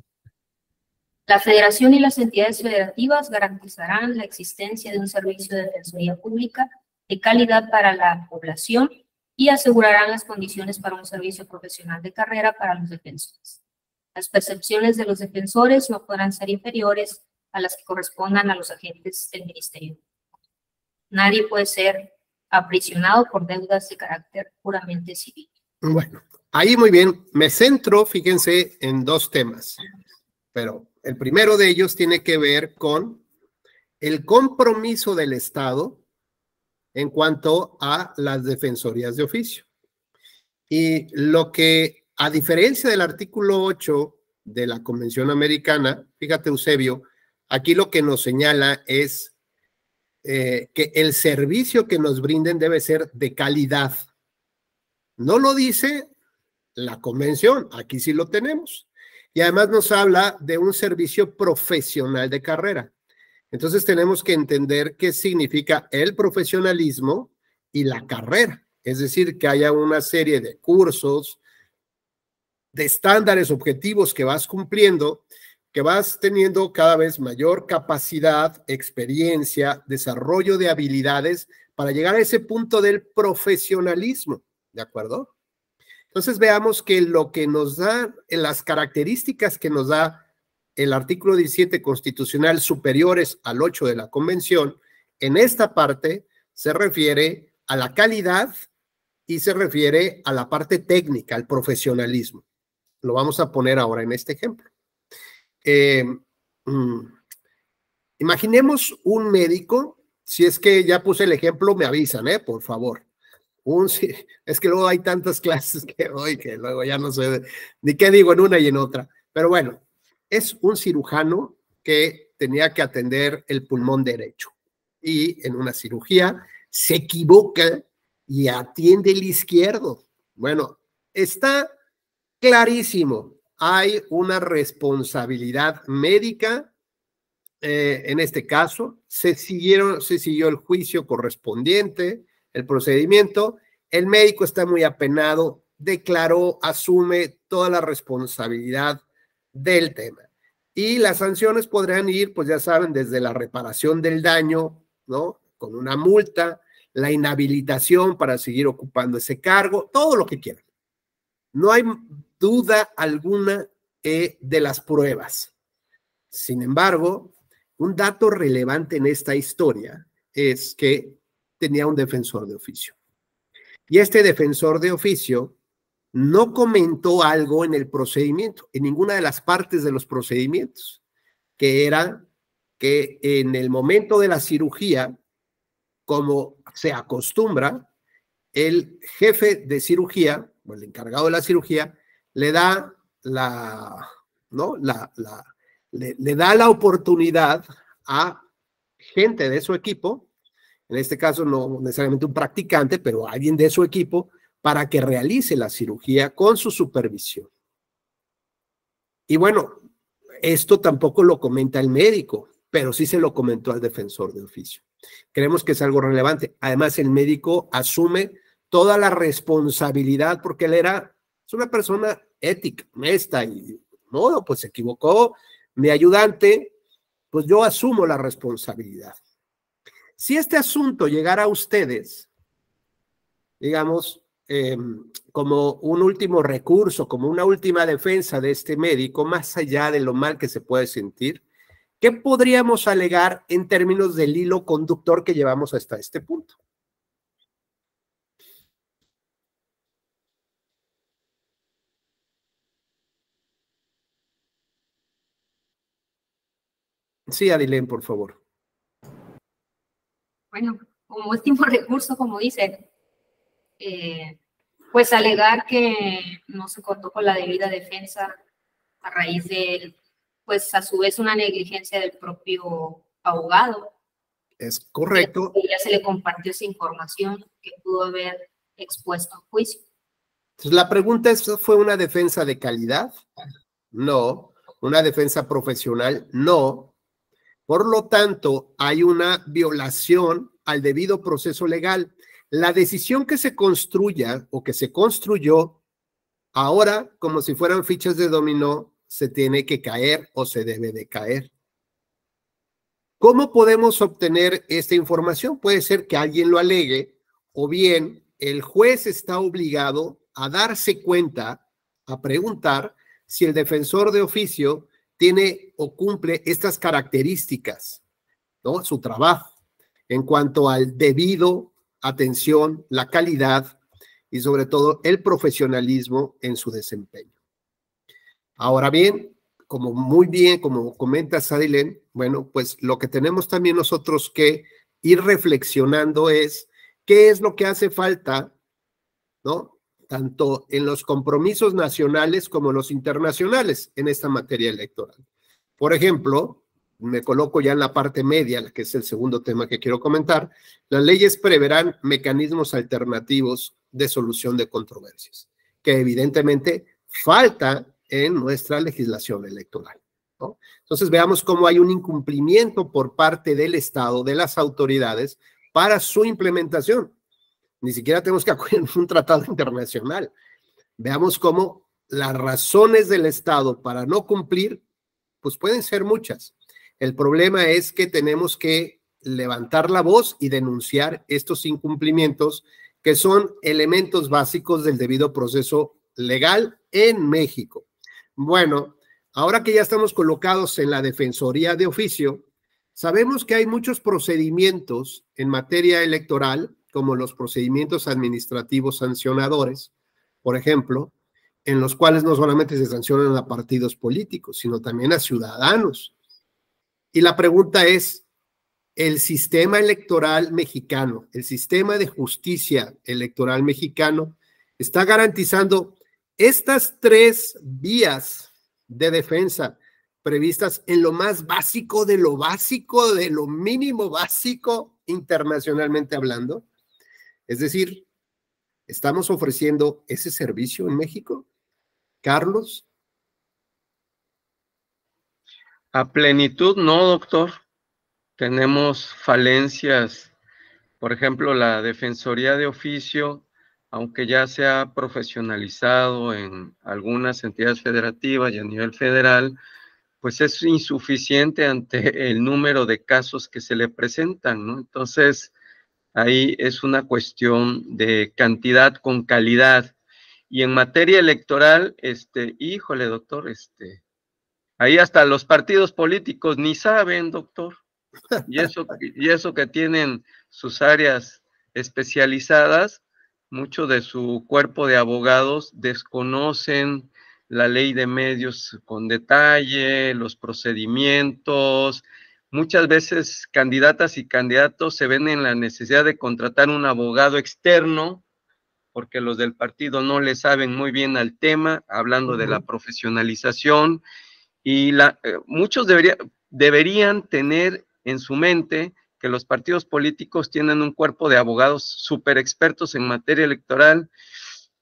La Federación y las entidades federativas garantizarán la existencia de un servicio de defensoría pública de calidad para la población y asegurarán las condiciones para un servicio profesional de carrera para los defensores. Las percepciones de los defensores no podrán ser inferiores a las que correspondan a los agentes del Ministerio. Nadie puede ser aprisionado por deudas de carácter puramente civil. Bueno, ahí muy bien. Me centro, fíjense, en 2 temas, pero el primero de ellos tiene que ver con el compromiso del Estado en cuanto a las defensorías de oficio. Y lo que, a diferencia del artículo 8 de la Convención Americana, fíjate, Eusebio, aquí lo que nos señala es que el servicio que nos brinden debe ser de calidad. No lo dice la convención, aquí sí lo tenemos. Y además nos habla de un servicio profesional de carrera. Entonces tenemos que entender qué significa el profesionalismo y la carrera. Es decir, que haya una serie de cursos, de estándares objetivos que vas cumpliendo, que vas teniendo cada vez mayor capacidad, experiencia, desarrollo de habilidades para llegar a ese punto del profesionalismo, ¿de acuerdo? Entonces veamos que lo que nos da, las características que nos da el artículo 17 constitucional superiores al 8 de la Convención, en esta parte se refiere a la calidad y se refiere a la parte técnica, al profesionalismo. Lo vamos a poner ahora en este ejemplo. Imaginemos un médico, si es que ya puse el ejemplo, me avisan, por favor. Es que luego hay tantas clases que hoy que luego ya no sé ni qué digo en una y en otra. Pero bueno, es un cirujano que tenía que atender el pulmón derecho y en una cirugía se equivoca y atiende el izquierdo. Bueno, está clarísimo. Hay una responsabilidad médica, en este caso, se siguió el juicio correspondiente, el procedimiento, el médico está muy apenado, declaró, asume toda la responsabilidad del tema. Y las sanciones podrán ir, pues ya saben, desde la reparación del daño, ¿no? Con una multa, la inhabilitación para seguir ocupando ese cargo, todo lo que quieran. No hay duda alguna de las pruebas. Sin embargo, un dato relevante en esta historia es que tenía un defensor de oficio. Y este defensor de oficio no comentó algo en el procedimiento, en ninguna de las partes de los procedimientos, que era que en el momento de la cirugía, como se acostumbra, el jefe de cirugía, o el encargado de la cirugía, le da le da la oportunidad a gente de su equipo, en este caso no necesariamente un practicante, pero alguien de su equipo, para que realice la cirugía con su supervisión. Y bueno, esto tampoco lo comenta el médico, pero sí se lo comentó al defensor de oficio. Creemos que es algo relevante. Además, el médico asume toda la responsabilidad porque él es una persona ética, honesta y no, pues se equivocó mi ayudante, pues yo asumo la responsabilidad. Si este asunto llegara a ustedes, digamos, como un último recurso, como una última defensa de este médico, más allá de lo mal que se puede sentir, ¿qué podríamos alegar en términos del hilo conductor que llevamos hasta este punto? Sí, Adilén, por favor. Bueno, como último recurso, como dice, pues alegar que no se contó con la debida defensa a raíz de, pues a su vez, una negligencia del propio abogado. Es correcto. Ya se le compartió esa información que pudo haber expuesto en juicio. Entonces, la pregunta es, ¿fue una defensa de calidad? No. ¿Una defensa profesional? No. Por lo tanto, hay una violación al debido proceso legal. La decisión que se construya o que se construyó, ahora, como si fueran fichas de dominó, se tiene que caer o se debe de caer. ¿Cómo podemos obtener esta información? Puede ser que alguien lo alegue o bien el juez está obligado a darse cuenta, a preguntar si el defensor de oficio tiene o cumple estas características, ¿no? Su trabajo, en cuanto al debido atención, la calidad y sobre todo el profesionalismo en su desempeño. Ahora bien, como comentas, Adilén, bueno, pues lo que tenemos también nosotros que ir reflexionando es qué es lo que hace falta, ¿no? Tanto en los compromisos nacionales como los internacionales en esta materia electoral. Por ejemplo, me coloco ya en la parte media, que es el segundo tema que quiero comentar, las leyes preverán mecanismos alternativos de solución de controversias, que evidentemente falta en nuestra legislación electoral, ¿no? Entonces veamos cómo hay un incumplimiento por parte del Estado, de las autoridades, para su implementación. Ni siquiera tenemos que acudir a un tratado internacional. Veamos cómo las razones del Estado para no cumplir, pues pueden ser muchas. El problema es que tenemos que levantar la voz y denunciar estos incumplimientos que son elementos básicos del debido proceso legal en México. Bueno, ahora que ya estamos colocados en la Defensoría de Oficio, sabemos que hay muchos procedimientos en materia electoral, como los procedimientos administrativos sancionadores, por ejemplo, en los cuales no solamente se sancionan a partidos políticos, sino también a ciudadanos. Y la pregunta es, ¿el sistema electoral mexicano, el sistema de justicia electoral mexicano, está garantizando estas tres vías de defensa previstas en lo más básico, de lo mínimo básico, internacionalmente hablando? Es decir, ¿estamos ofreciendo ese servicio en México, Carlos? A plenitud no, doctor. Tenemos falencias. Por ejemplo, la Defensoría de Oficio, aunque ya se ha profesionalizado en algunas entidades federativas y a nivel federal, pues es insuficiente ante el número de casos que se le presentan, ¿no? Entonces, ahí es una cuestión de cantidad con calidad. Y en materia electoral, híjole, doctor, ahí hasta los partidos políticos ni saben, doctor. Y eso que tienen sus áreas especializadas, mucho de su cuerpo de abogados desconocen la ley de medios con detalle, los procedimientos. Muchas veces candidatas y candidatos se ven en la necesidad de contratar un abogado externo porque los del partido no le saben muy bien al tema, hablando de la profesionalización, y muchos deberían tener en su mente que los partidos políticos tienen un cuerpo de abogados súper expertos en materia electoral,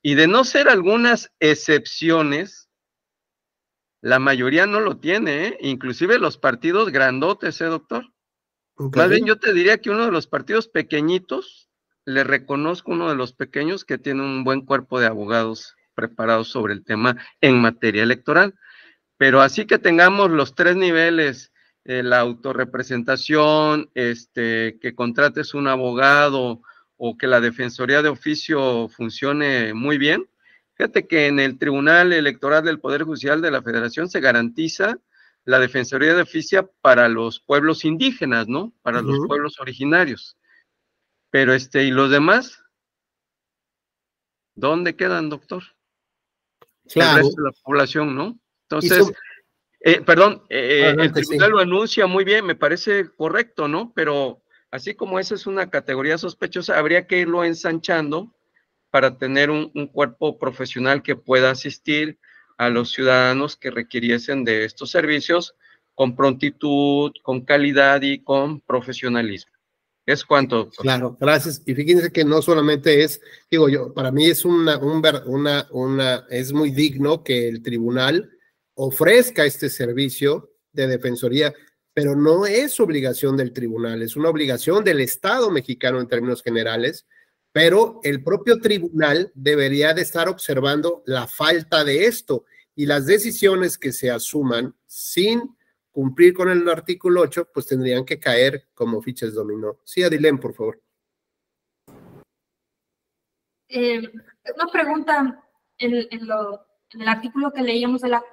y de no ser algunas excepciones, la mayoría no lo tiene, ¿eh? Inclusive los partidos grandotes, doctor. Okay. Más bien yo te diría que uno de los partidos pequeñitos, le reconozco uno de los pequeños que tiene un buen cuerpo de abogados preparados sobre el tema en materia electoral. Pero así que tengamos los tres niveles, la autorrepresentación, que contrates un abogado o que la Defensoría de Oficio funcione muy bien. Fíjate que en el Tribunal Electoral del Poder Judicial de la Federación se garantiza la Defensoría de Oficio para los pueblos indígenas, ¿no? Para los pueblos originarios. Pero ¿y los demás? ¿Dónde quedan, doctor? Claro. El resto de la población, ¿no? Entonces, el tribunal lo anuncia muy bien, me parece correcto, ¿no? Pero así como esa es una categoría sospechosa, habría que irlo ensanchando para tener un cuerpo profesional que pueda asistir a los ciudadanos que requiriesen de estos servicios con prontitud, con calidad y con profesionalismo. ¿Es cuánto, doctor? Claro, gracias. Y fíjense que no solamente es, digo yo, para mí es es muy digno que el tribunal ofrezca este servicio de defensoría, pero no es obligación del tribunal, es una obligación del Estado mexicano en términos generales, pero el propio tribunal debería de estar observando la falta de esto y las decisiones que se asuman sin cumplir con el artículo 8, pues tendrían que caer como fichas dominó. Sí, Adilén, por favor. Una pregunta en el artículo que leíamos de la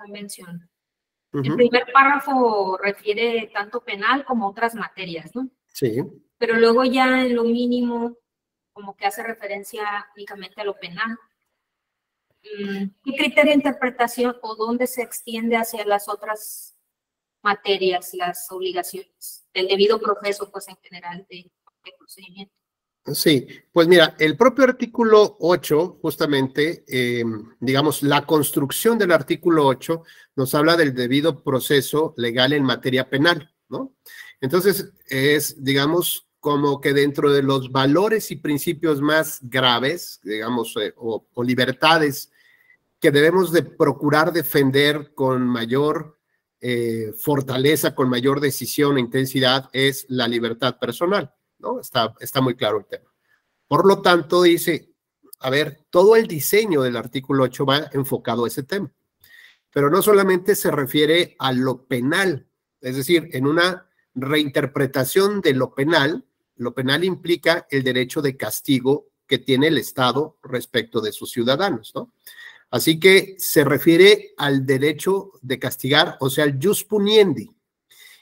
convención. El primer párrafo refiere tanto penal como otras materias, ¿no? Sí. Pero luego ya en lo mínimo como que hace referencia únicamente a lo penal. ¿Qué criterio de interpretación o dónde se extiende hacia las otras materias, las obligaciones, el debido proceso, pues en general, de procedimiento? Sí, pues mira, el propio artículo 8, justamente, digamos, la construcción del artículo 8 nos habla del debido proceso legal en materia penal, ¿no? Entonces, es, digamos, como que dentro de los valores y principios más graves, digamos, o libertades que debemos de procurar defender con mayor fortaleza, con mayor decisión e intensidad, es la libertad personal, ¿no? Está muy claro el tema. Por lo tanto, dice, a ver, todo el diseño del artículo 8 va enfocado a ese tema, pero no solamente se refiere a lo penal, es decir, en una reinterpretación de lo penal implica el derecho de castigo que tiene el Estado respecto de sus ciudadanos, ¿no? Así que se refiere al derecho de castigar, o sea, el jus puniendi.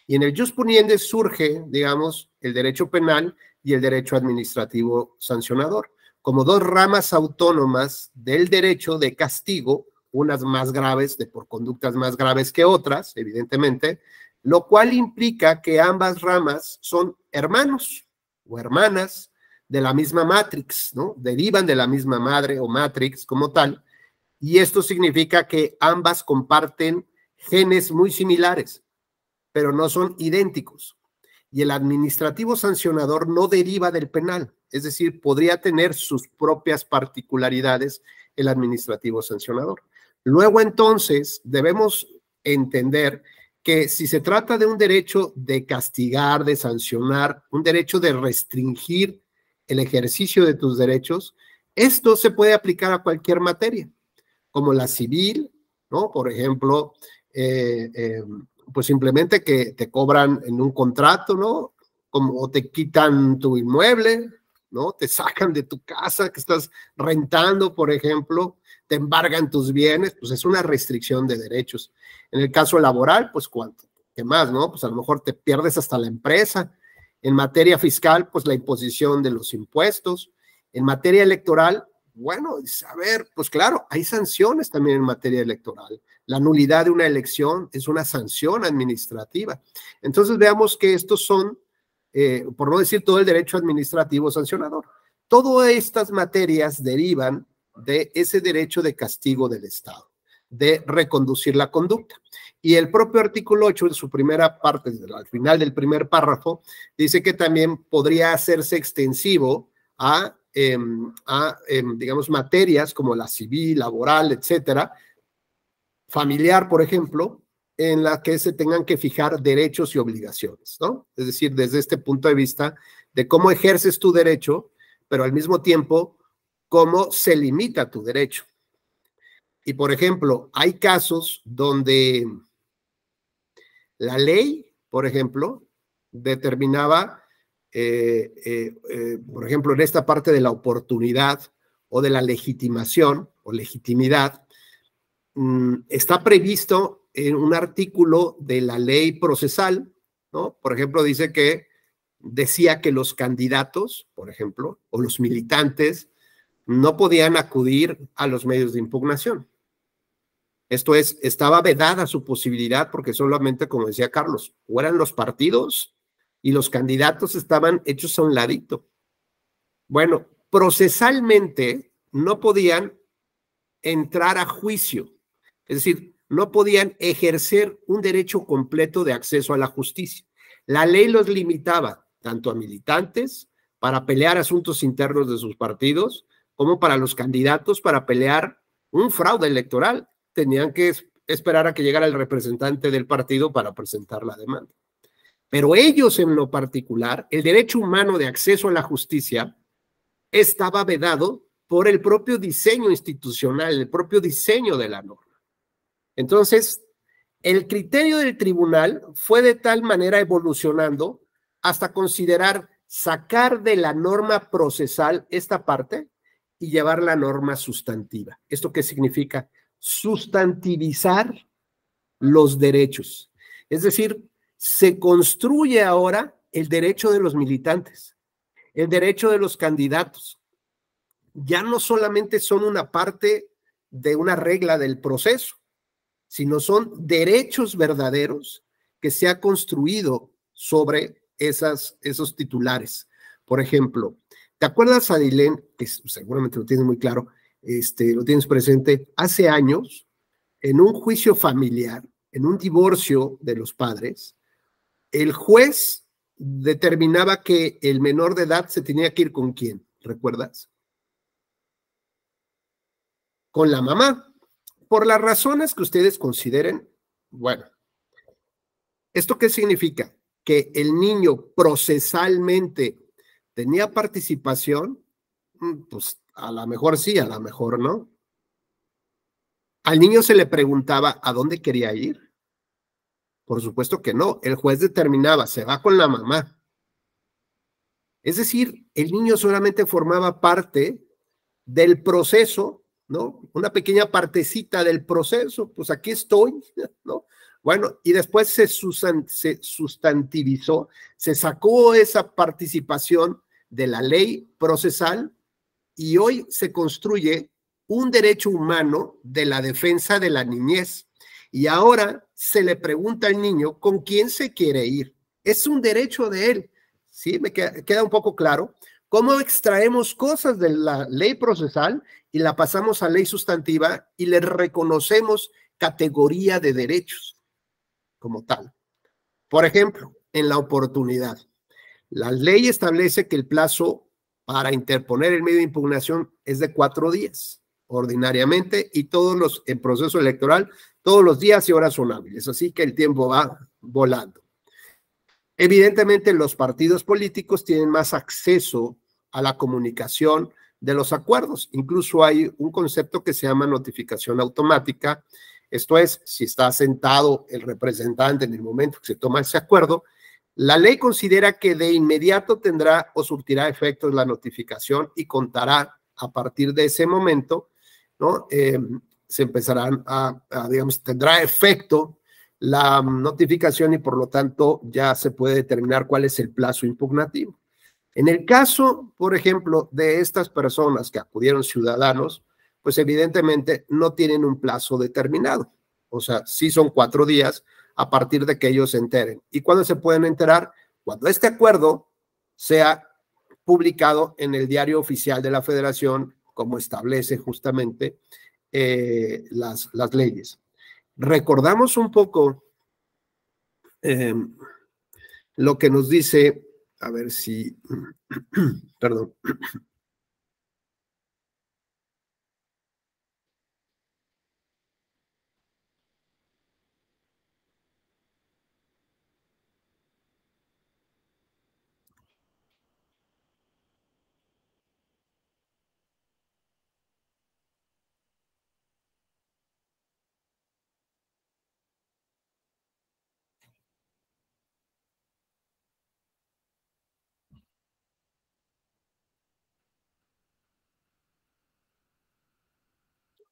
Y en el jus puniendi surge, digamos, el derecho penal y el derecho administrativo sancionador, como dos ramas autónomas del derecho de castigo, unas más graves, por conductas más graves que otras, evidentemente, lo cual implica que ambas ramas son hermanos o hermanas de la misma matrix, ¿no? Derivan de la misma madre o matrix como tal, y esto significa que ambas comparten genes muy similares, pero no son idénticos. Y el administrativo sancionador no deriva del penal, es decir, podría tener sus propias particularidades el administrativo sancionador. Luego, entonces, debemos entender que si se trata de un derecho de castigar, de sancionar, un derecho de restringir el ejercicio de tus derechos, esto se puede aplicar a cualquier materia, como la civil, ¿no? Por ejemplo, pues simplemente que te cobran en un contrato, ¿no? Como te quitan tu inmueble, ¿no? Te sacan de tu casa que estás rentando, por ejemplo, te embargan tus bienes, pues es una restricción de derechos. En el caso laboral, pues ¿cuánto? ¿Qué más, no? Pues a lo mejor te pierdes hasta la empresa. En materia fiscal, pues la imposición de los impuestos. En materia electoral, bueno, a ver, pues claro, hay sanciones también en materia electoral. La nulidad de una elección es una sanción administrativa. Entonces veamos que estos son, por no decir todo el derecho administrativo sancionador. Todas estas materias derivan de ese derecho de castigo del Estado, de reconducir la conducta. Y el propio artículo 8, en su primera parte, al final del primer párrafo, dice que también podría hacerse extensivo a digamos, materias como la civil, laboral, etcétera, familiar, por ejemplo, en la que se tengan que fijar derechos y obligaciones, ¿no? Es decir, desde este punto de vista de cómo ejerces tu derecho, pero al mismo tiempo, cómo se limita tu derecho. Y, por ejemplo, hay casos donde la ley, por ejemplo, determinaba por ejemplo, en esta parte de la oportunidad o de la legitimación o legitimidad, está previsto en un artículo de la ley procesal, ¿no? Por ejemplo, dice que decía que los candidatos, por ejemplo, o los militantes, no podían acudir a los medios de impugnación. Esto es, estaba vedada su posibilidad porque solamente, como decía Carlos, o eran los partidos y los candidatos estaban hechos a un ladito. Bueno, procesalmente no podían entrar a juicio, es decir, no podían ejercer un derecho completo de acceso a la justicia. La ley los limitaba tanto a militantes para pelear asuntos internos de sus partidos, como para los candidatos para pelear un fraude electoral. Tenían que esperar a que llegara el representante del partido para presentar la demanda. Pero ellos en lo particular, el derecho humano de acceso a la justicia estaba vedado por el propio diseño institucional, el propio diseño de la norma. Entonces, el criterio del tribunal fue de tal manera evolucionando hasta considerar sacar de la norma procesal esta parte y llevar la norma sustantiva. ¿Esto qué significa? Sustantivizar los derechos. Es decir, se construye ahora el derecho de los militantes, el derecho de los candidatos. Ya no solamente son una parte de una regla del proceso, sino son derechos verdaderos que se ha construido sobre esos titulares. Por ejemplo, ¿Te acuerdas, Adilén, que seguramente lo tienes muy claro, lo tienes presente, hace años, en un juicio familiar, en un divorcio de los padres, el juez determinaba que el menor de edad se tenía que ir con quién, ¿recuerdas? Con la mamá. Por las razones que ustedes consideren, bueno, ¿esto qué significa? Que el niño procesalmente tenía participación, pues a lo mejor sí, a lo mejor no. Al niño se le preguntaba a dónde quería ir. Por supuesto que no. El juez determinaba, se va con la mamá. Es decir, el niño solamente formaba parte del proceso, ¿no? Una pequeña partecita del proceso. Pues aquí estoy, ¿no? Bueno, y después se sustantivizó, se sacó esa participación de la ley procesal y hoy se construye un derecho humano de la defensa de la niñez. Y ahora se le pregunta al niño con quién se quiere ir. Es un derecho de él. ¿Sí? Me queda un poco claro. ¿Cómo extraemos cosas de la ley procesal y la pasamos a ley sustantiva y le reconocemos categoría de derechos como tal? Por ejemplo, en la oportunidad. La ley establece que el plazo para interponer el medio de impugnación es de 4 días, ordinariamente, y todos los, en proceso electoral, todos los días y horas son hábiles, así que el tiempo va volando. Evidentemente, los partidos políticos tienen más acceso a la comunicación de los acuerdos. Incluso hay un concepto que se llama notificación automática. Esto es, si está sentado el representante en el momento que se toma ese acuerdo, la ley considera que de inmediato tendrá o surtirá efectos la notificación y contará a partir de ese momento, ¿no? Se empezarán digamos, tendrá efecto la notificación y por lo tanto ya se puede determinar cuál es el plazo impugnativo. En el caso, por ejemplo, de estas personas que acudieron ciudadanos, pues evidentemente no tienen un plazo determinado. O sea, sí son 4 días a partir de que ellos se enteren. ¿Y cuándo se pueden enterar? Cuando este acuerdo sea publicado en el Diario Oficial de la Federación, como establece justamente las leyes. Recordamos un poco lo que nos dice, a ver si, perdón.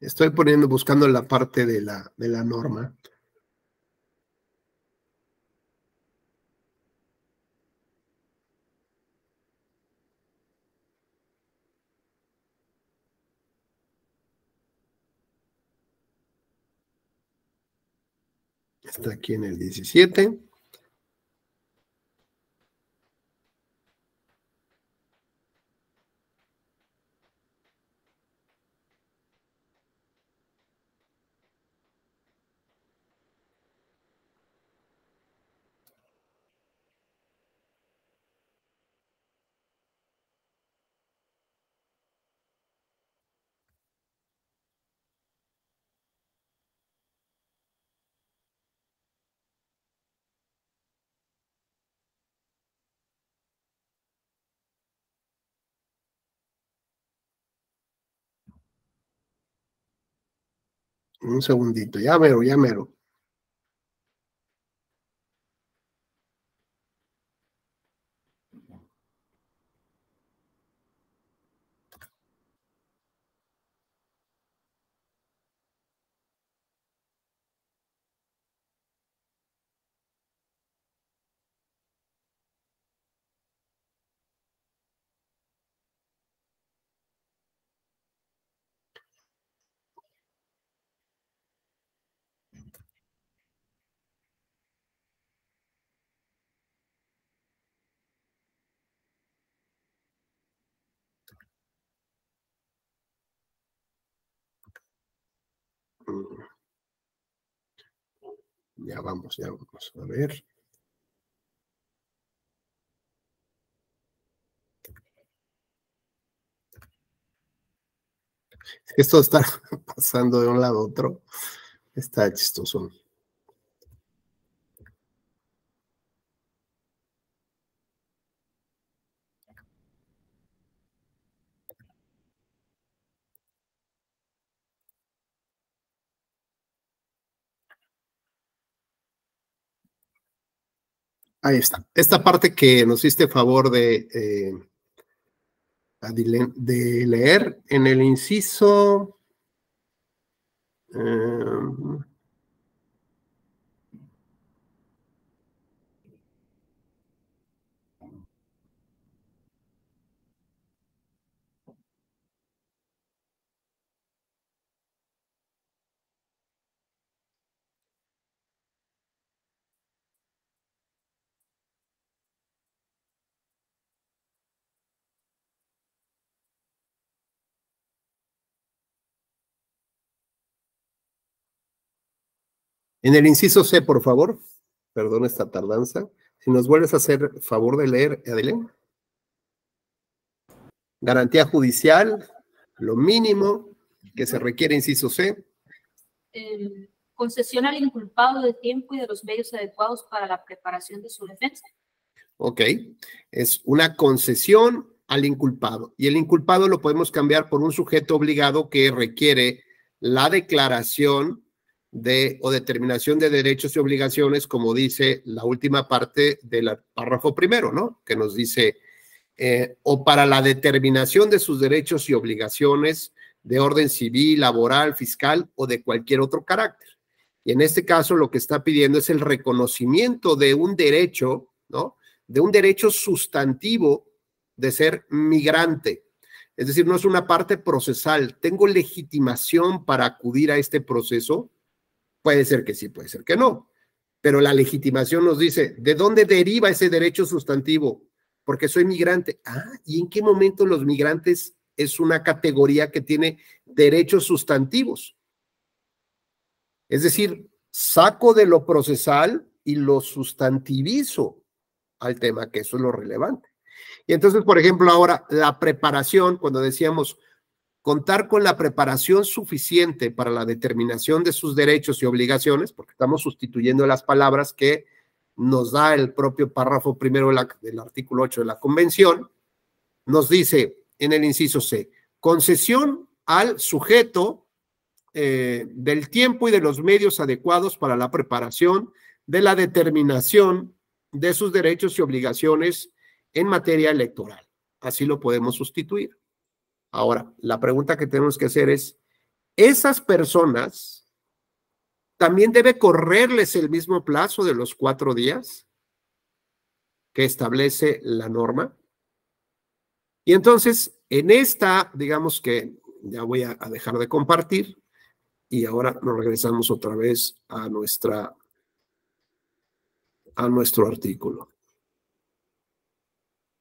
Estoy buscando la parte de la norma. Está aquí en el 17. Un segundito, ya mero, ya mero. Ya vamos a ver. Esto está pasando de un lado a otro. Está chistoso. Ahí está. Esta parte que nos hiciste favor de leer en el inciso. En el inciso C, por favor. Perdón esta tardanza. Si nos vuelves a hacer favor de leer, Adelén. Garantía judicial, lo mínimo que se requiere, inciso C. Concesión al inculpado de tiempo y de los medios adecuados para la preparación de su defensa. Ok, es una concesión al inculpado. Y el inculpado lo podemos cambiar por un sujeto obligado que requiere la declaración o determinación de derechos y obligaciones, como dice la última parte del párrafo primero, ¿no? Que nos dice, o para la determinación de sus derechos y obligaciones de orden civil, laboral, fiscal o de cualquier otro carácter. Y en este caso lo que está pidiendo es el reconocimiento de un derecho, ¿no? De un derecho sustantivo de ser migrante. Es decir, no es una parte procesal. ¿Tengo legitimación para acudir a este proceso? Puede ser que sí, puede ser que no. Pero la legitimación nos dice, ¿de dónde deriva ese derecho sustantivo? Porque soy migrante. ¿Y en qué momento los migrantes es una categoría que tiene derechos sustantivos? Es decir, saco de lo procesal y lo sustantivizo al tema, que eso es lo relevante. Y entonces, por ejemplo, ahora la preparación, cuando decíamos contar con la preparación suficiente para la determinación de sus derechos y obligaciones, porque estamos sustituyendo las palabras que nos da el propio párrafo primero del artículo 8 de la Convención, nos dice en el inciso C, concesión al sujeto del tiempo y de los medios adecuados para la preparación de la determinación de sus derechos y obligaciones en materia electoral. Así lo podemos sustituir. Ahora, la pregunta que tenemos que hacer es, ¿esas personas también debe correrles el mismo plazo de los 4 días que establece la norma? Y entonces, en esta, digamos que ya voy a dejar de compartir y ahora nos regresamos otra vez a nuestro artículo.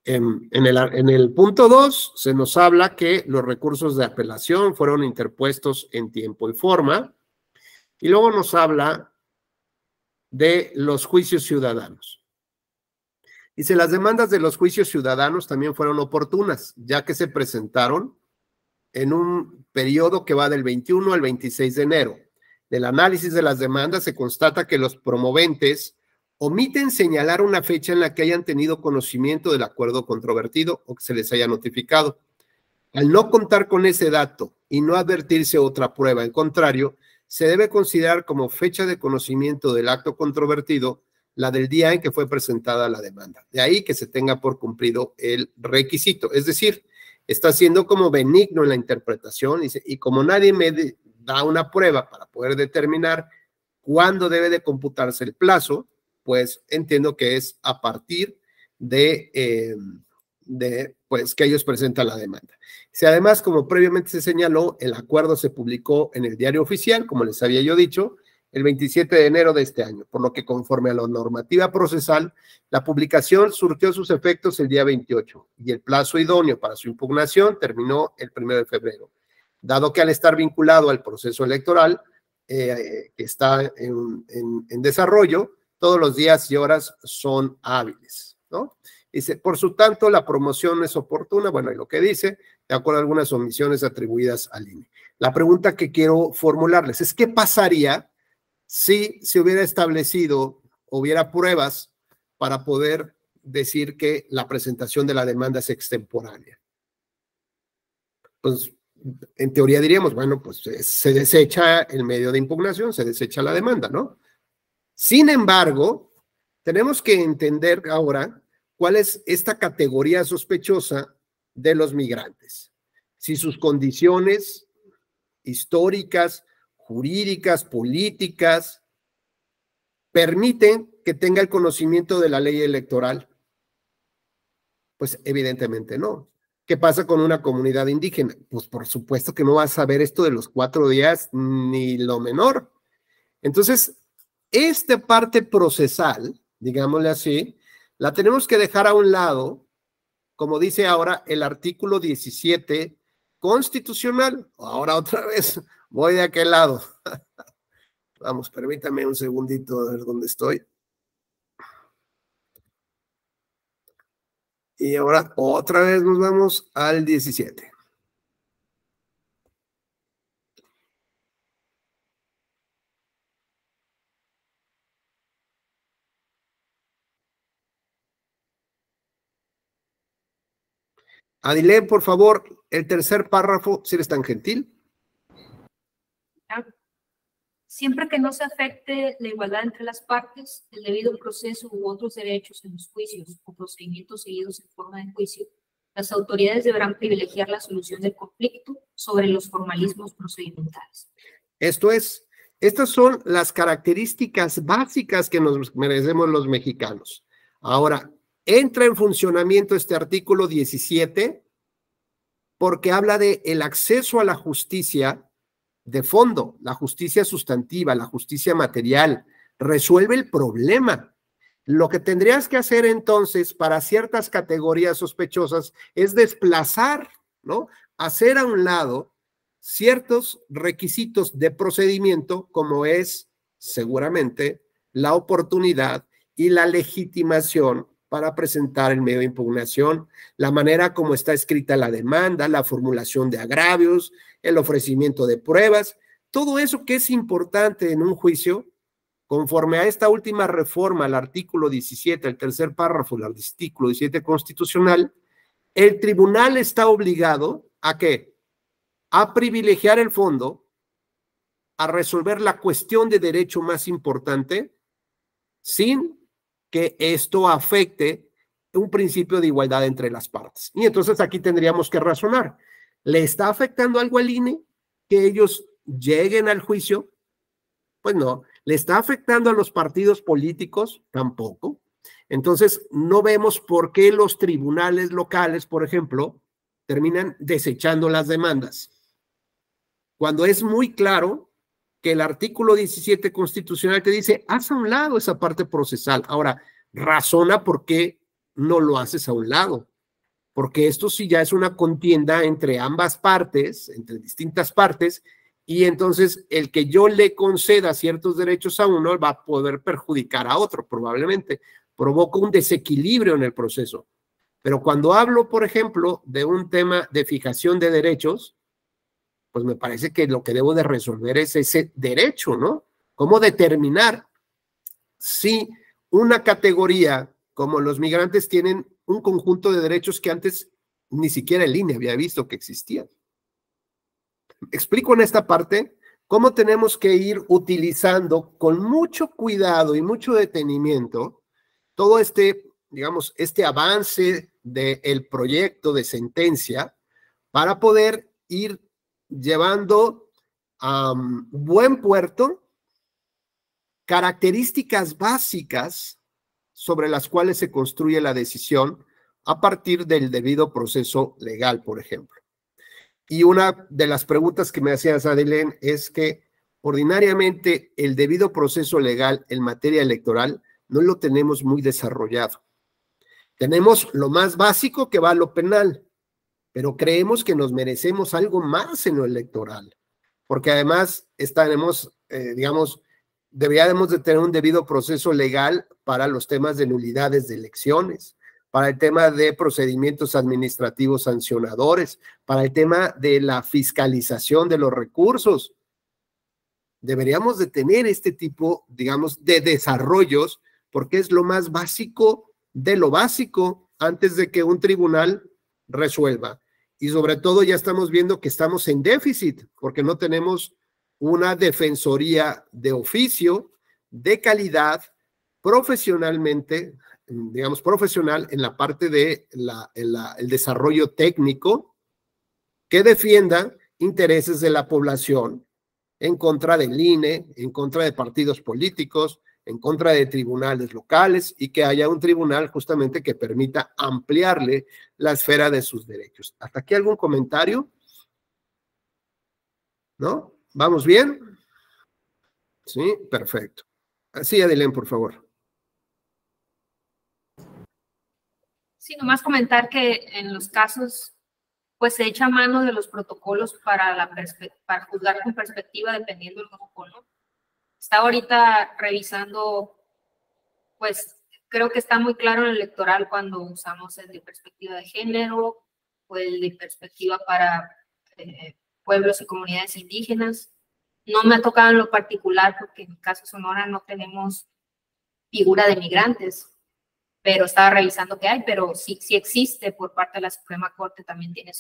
En el punto 2 se nos habla que los recursos de apelación fueron interpuestos en tiempo y forma, y luego nos habla de los juicios ciudadanos. Dice, las demandas de los juicios ciudadanos también fueron oportunas, ya que se presentaron en un periodo que va del 21 al 26 de enero. Del análisis de las demandas se constata que los promoventes omiten señalar una fecha en la que hayan tenido conocimiento del acuerdo controvertido o que se les haya notificado. Al no contar con ese dato y no advertirse otra prueba en contrario, se debe considerar como fecha de conocimiento del acto controvertido la del día en que fue presentada la demanda. De ahí que se tenga por cumplido el requisito. Es decir, está siendo como benigno en la interpretación y como nadie me da una prueba para poder determinar cuándo debe de computarse el plazo, pues entiendo que es a partir de pues que ellos presentan la demanda. Si además, como previamente se señaló, el acuerdo se publicó en el Diario Oficial, como les había yo dicho, el 27 de enero de este año, por lo que conforme a la normativa procesal, la publicación surtió sus efectos el día 28 y el plazo idóneo para su impugnación terminó el 1 de febrero, dado que al estar vinculado al proceso electoral, que está en desarrollo, todos los días y horas son hábiles, ¿no? Dice, por su tanto, la promoción es oportuna, bueno, y lo que dice, de acuerdo a algunas omisiones atribuidas al INE. La pregunta que quiero formularles es, ¿qué pasaría si se hubiera establecido, hubiera pruebas para poder decir que la presentación de la demanda es extemporánea? Pues, en teoría diríamos, bueno, pues se desecha el medio de impugnación, se desecha la demanda, ¿no? Sin embargo, tenemos que entender ahora cuál es esta categoría sospechosa de los migrantes. Si sus condiciones históricas, jurídicas, políticas, permiten que tenga el conocimiento de la ley electoral. Pues evidentemente no. ¿Qué pasa con una comunidad indígena? Pues por supuesto que no va a saber esto de los 4 días ni lo menor. Entonces, esta parte procesal, digámosle así, la tenemos que dejar a un lado, como dice ahora el artículo 17 constitucional. Ahora otra vez voy de aquel lado. Vamos, permítame un segundito a ver dónde estoy. Y ahora otra vez nos vamos al 17. Adilén, por favor, el tercer párrafo, si eres tan gentil. Siempre que no se afecte la igualdad entre las partes, el debido proceso u otros derechos en los juicios o procedimientos seguidos en forma de juicio, las autoridades deberán privilegiar la solución del conflicto sobre los formalismos procedimentales. Esto es, estas son las características básicas que nos merecemos los mexicanos. Ahora, entra en funcionamiento este artículo 17 porque habla de el acceso a la justicia de fondo, la justicia sustantiva, la justicia material, resuelve el problema. Lo que tendrías que hacer entonces para ciertas categorías sospechosas es desplazar, ¿no? Hacer a un lado ciertos requisitos de procedimiento, como es seguramente la oportunidad y la legitimación para presentar el medio de impugnación, la manera como está escrita la demanda, la formulación de agravios, el ofrecimiento de pruebas, todo eso que es importante en un juicio, conforme a esta última reforma, al artículo 17, el tercer párrafo del artículo 17 constitucional, el tribunal está obligado ¿a qué? A privilegiar el fondo, a resolver la cuestión de derecho más importante, sin que esto afecte un principio de igualdad entre las partes. Y entonces aquí tendríamos que razonar. ¿Le está afectando algo al INE que ellos lleguen al juicio? Pues no. ¿Le está afectando a los partidos políticos? Tampoco. Entonces, no vemos por qué los tribunales locales, por ejemplo, terminan desechando las demandas. Cuando es muy claro que el artículo 17 constitucional te dice, haz a un lado esa parte procesal. Ahora, razona por qué no lo haces a un lado. Porque esto sí ya es una contienda entre ambas partes, entre distintas partes, y entonces el que yo le conceda ciertos derechos a uno va a poder perjudicar a otro, probablemente. Provoca un desequilibrio en el proceso. Pero cuando hablo, por ejemplo, de un tema de fijación de derechos, pues me parece que lo que debo de resolver es ese derecho, ¿no? ¿Cómo determinar si una categoría como los migrantes tienen un conjunto de derechos que antes ni siquiera el INE había visto que existían? Explico en esta parte cómo tenemos que ir utilizando con mucho cuidado y mucho detenimiento todo este, digamos, este avance del proyecto de sentencia para poder ir llevando a buen puerto características básicas sobre las cuales se construye la decisión a partir del debido proceso legal, por ejemplo. Y una de las preguntas que me hacías, Adilén, es que ordinariamente el debido proceso legal en materia electoral no lo tenemos muy desarrollado. Tenemos lo más básico que va a lo penal, pero creemos que nos merecemos algo más en lo electoral. porque además estaremos, digamos, deberíamos de tener un debido proceso legal para los temas de nulidades de elecciones, para el tema de procedimientos administrativos sancionadores, para el tema de la fiscalización de los recursos. Deberíamos de tener este tipo, digamos, de desarrollos, porque es lo más básico de lo básico antes de que un tribunal resuelva. Y sobre todo ya estamos viendo que estamos en déficit, porque no tenemos una defensoría de oficio, de calidad, profesionalmente, digamos, profesional en la parte de el desarrollo técnico, que defienda intereses de la población en contra del INE, en contra de partidos políticos, en contra de tribunales locales, y que haya un tribunal justamente que permita ampliarle la esfera de sus derechos. ¿Hasta aquí algún comentario? ¿No? ¿Vamos bien? Sí, perfecto. Sí, Adelén, por favor. Sí, nomás comentar que en los casos, pues se echa mano de los protocolos para juzgar con perspectiva dependiendo del grupo, ¿no? Estaba ahorita revisando, pues creo que está muy claro en el electoral cuando usamos el de perspectiva de género o el de perspectiva para pueblos y comunidades indígenas. No me ha tocado en lo particular porque en mi caso Sonora no tenemos figura de migrantes, pero estaba revisando que hay, pero sí existe por parte de la Suprema Corte, también tiene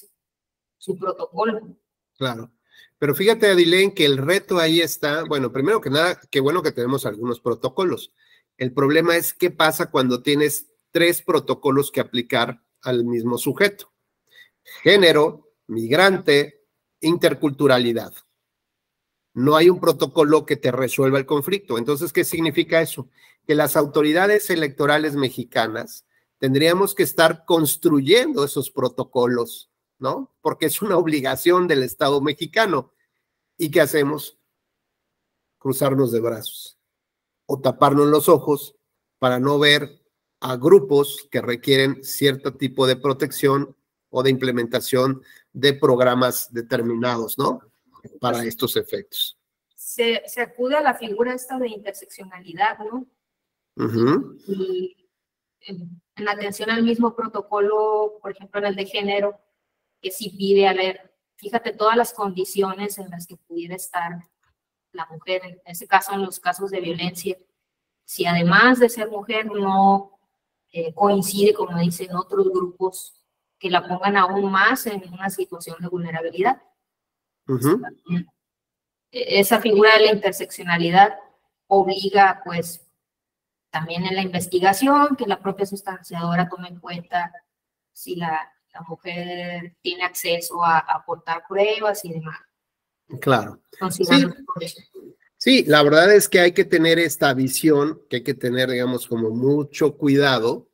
su protocolo. Claro. Pero fíjate, Adilén, que el reto ahí está, bueno, primero que nada, qué bueno que tenemos algunos protocolos. El problema es qué pasa cuando tienes 3 protocolos que aplicar al mismo sujeto. Género, migrante, interculturalidad. No hay un protocolo que te resuelva el conflicto. Entonces, ¿qué significa eso? Que las autoridades electorales mexicanas tendríamos que estar construyendo esos protocolos, ¿no? Porque es una obligación del Estado mexicano. ¿Y qué hacemos? Cruzarnos de brazos o taparnos los ojos para no ver a grupos que requieren cierto tipo de protección o de implementación de programas determinados, ¿no? Para estos efectos. Se acude a la figura esta de interseccionalidad, ¿no? Y en atención al mismo protocolo, por ejemplo, en el de género, que sí pide, a ver, fíjate todas las condiciones en las que pudiera estar la mujer, en este caso, en los casos de violencia, si además de ser mujer no coincide, como dicen otros grupos, que la pongan aún más en una situación de vulnerabilidad. Esa figura de la interseccionalidad obliga, pues, también en la investigación, que la propia sustanciadora tome en cuenta si la mujer tiene acceso a aportar pruebas y demás. Claro. Sí, la verdad es que hay que tener esta visión, que hay que tener, digamos, como mucho cuidado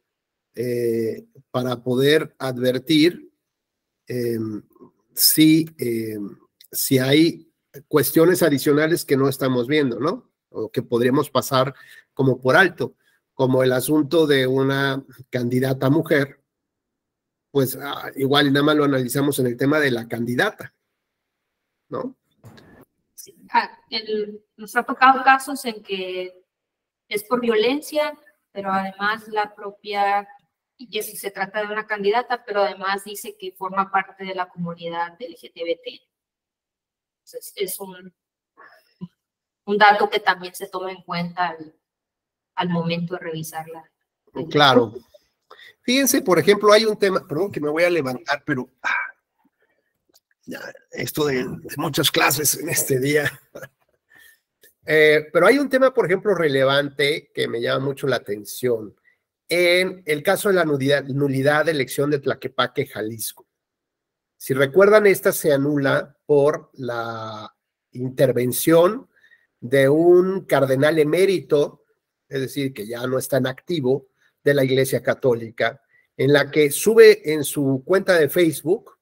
para poder advertir si hay cuestiones adicionales que no estamos viendo, ¿no? O que podríamos pasar como por alto, como el asunto de una candidata mujer, pues igual nada más lo analizamos en el tema de la candidata, ¿no? Sí. Nos ha tocado casos en que es por violencia, pero además la propia, y si se trata de una candidata, pero además dice que forma parte de la comunidad LGBT. Entonces, es un dato que también se toma en cuenta al momento de revisarla. Claro. Fíjense, por ejemplo, hay un tema, perdón que me voy a levantar, pero ya, esto de muchas clases en este día. Pero hay un tema, por ejemplo, relevante que me llama mucho la atención. En el caso de la nulidad de elección de Tlaquepaque, Jalisco. Si recuerdan, esta se anula por la intervención de un cardenal emérito, es decir, que ya no está en activo, de la Iglesia Católica, en la que sube en su cuenta de Facebook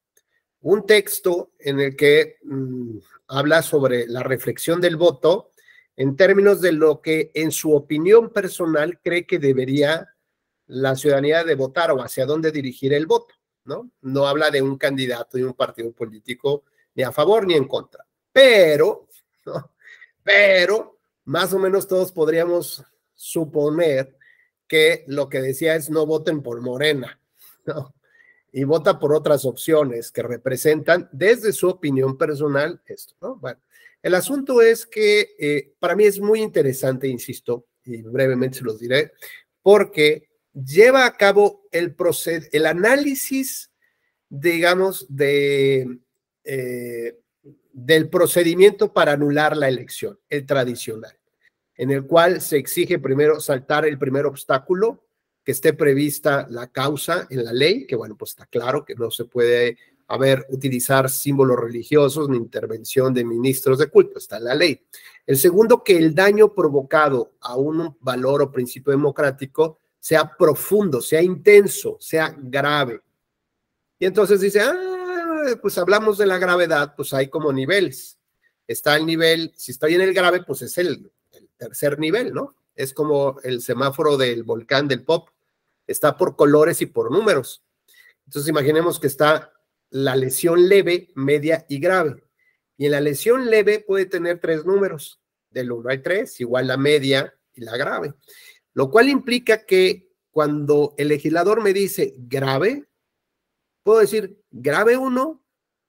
un texto en el que habla sobre la reflexión del voto en términos de lo que en su opinión personal cree que debería la ciudadanía de votar o hacia dónde dirigir el voto, ¿no? No habla de un candidato y un partido político ni a favor ni en contra. pero, ¿no? Pero más o menos todos podríamos suponer que lo que decía es no voten por Morena, ¿no? Y vota por otras opciones que representan desde su opinión personal esto, ¿no? Bueno, el asunto es que para mí es muy interesante, insisto, y brevemente se los diré, porque lleva a cabo el análisis, digamos, del procedimiento para anular la elección, el tradicional, en el cual se exige primero saltar el primer obstáculo, que esté prevista la causa en la ley, que bueno, pues está claro que no se puede utilizar símbolos religiosos ni intervención de ministros de culto, está en la ley. El segundo, que el daño provocado a un valor o principio democrático sea profundo, sea intenso, sea grave. Y entonces dice, pues hablamos de la gravedad, pues hay como niveles. Está el nivel, si estoy en el grave, pues es el tercer nivel, ¿no? Es como el semáforo del volcán del Pop, está por colores y por números. Entonces imaginemos que está la lesión leve, media y grave. Y en la lesión leve puede tener 3 números, del 1 al 3, igual la media y la grave. Lo cual implica que cuando el legislador me dice grave, puedo decir grave 1,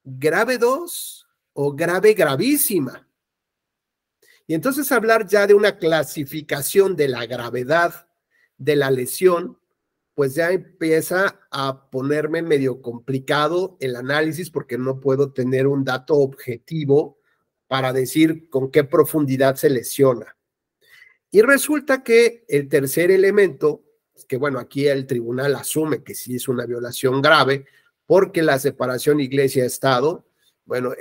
grave 2 o grave gravísima. Y entonces hablar ya de una clasificación de la gravedad de la lesión, pues ya empieza a ponerme medio complicado el análisis porque no puedo tener un dato objetivo para decir con qué profundidad se lesiona. Y resulta que el tercer elemento, que bueno, aquí el tribunal asume que sí es una violación grave, porque la separación iglesia-estado, bueno,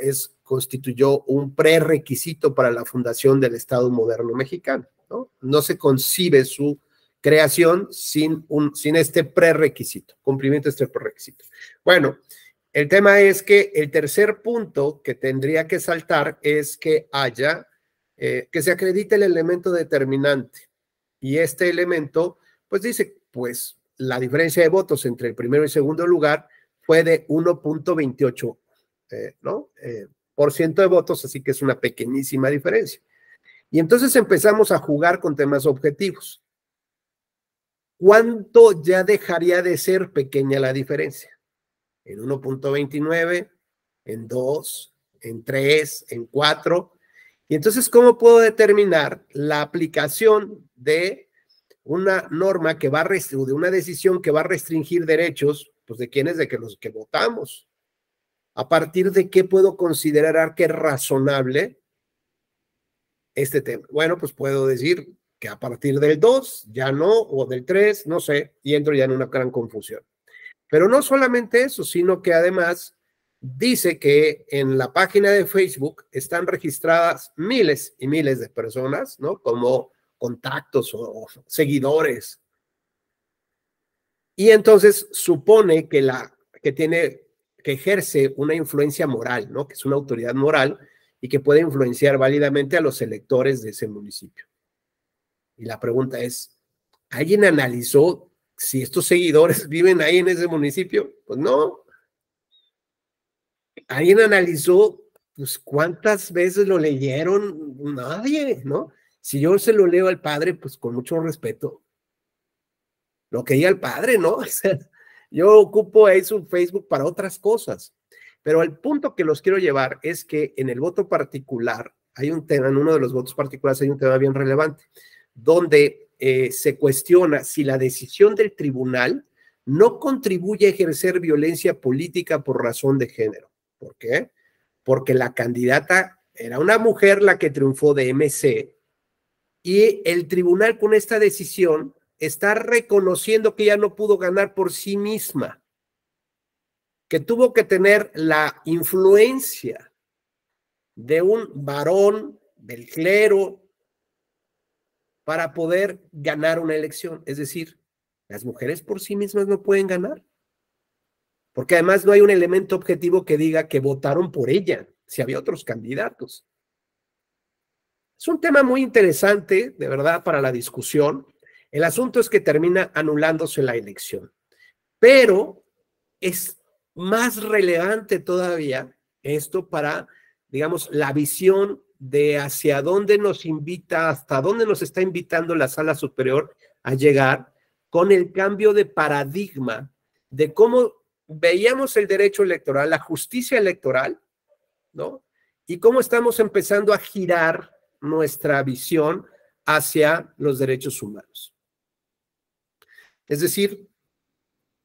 constituyó un prerequisito para la fundación del Estado moderno mexicano, ¿no? No se concibe su creación sin este prerequisito, cumplimiento de este prerequisito. Bueno, el tema es que el tercer punto que tendría que saltar es que haya, que se acredite el elemento determinante. Y este elemento, pues dice, pues la diferencia de votos entre el primero y segundo lugar fue de 1.28, ¿no? Por ciento de votos, así que es una pequeñísima diferencia. Y entonces empezamos a jugar con temas objetivos. ¿Cuánto ya dejaría de ser pequeña la diferencia? En 1.29, en 2, en 3, en 4. Y entonces, ¿cómo puedo determinar la aplicación de una norma que va a de una decisión que va a restringir derechos, pues de quiénes, de que los que votamos? ¿A partir de qué puedo considerar que es razonable este tema? Bueno, pues puedo decir que a partir del 2 ya no, o del 3, no sé, y entro ya en una gran confusión. Pero no solamente eso, sino que además dice que en la página de Facebook están registradas miles y miles de personas, ¿no? Como contactos o seguidores. Y entonces supone que que ejerce una influencia moral, ¿no? Que es una autoridad moral y que puede influenciar válidamente a los electores de ese municipio. Y la pregunta es, ¿alguien analizó si estos seguidores viven ahí en ese municipio? Pues no. ¿Alguien analizó pues cuántas veces lo leyeron? Nadie, ¿no? Si yo se lo leo al padre, pues con mucho respeto, lo que diga el padre, ¿no? O sea, yo ocupo su Facebook para otras cosas. Pero el punto que los quiero llevar es que en el voto particular hay un tema, en uno de los votos particulares hay un tema bien relevante, donde se cuestiona si la decisión del tribunal no contribuye a ejercer violencia política por razón de género. ¿Por qué? Porque la candidata era una mujer la que triunfó de MC y el tribunal con esta decisión está reconociendo que ella no pudo ganar por sí misma, que tuvo que tener la influencia de un varón del clero para poder ganar una elección. Es decir, las mujeres por sí mismas no pueden ganar, porque además no hay un elemento objetivo que diga que votaron por ella, si había otros candidatos. Es un tema muy interesante, de verdad, para la discusión. El asunto es que termina anulándose la elección, pero es más relevante todavía esto para, digamos, la visión de hacia dónde nos invita, hasta dónde nos está invitando la sala superior a llegar con el cambio de paradigma de cómo veíamos el derecho electoral, la justicia electoral, ¿no? Y cómo estamos empezando a girar nuestra visión hacia los derechos humanos. Es decir,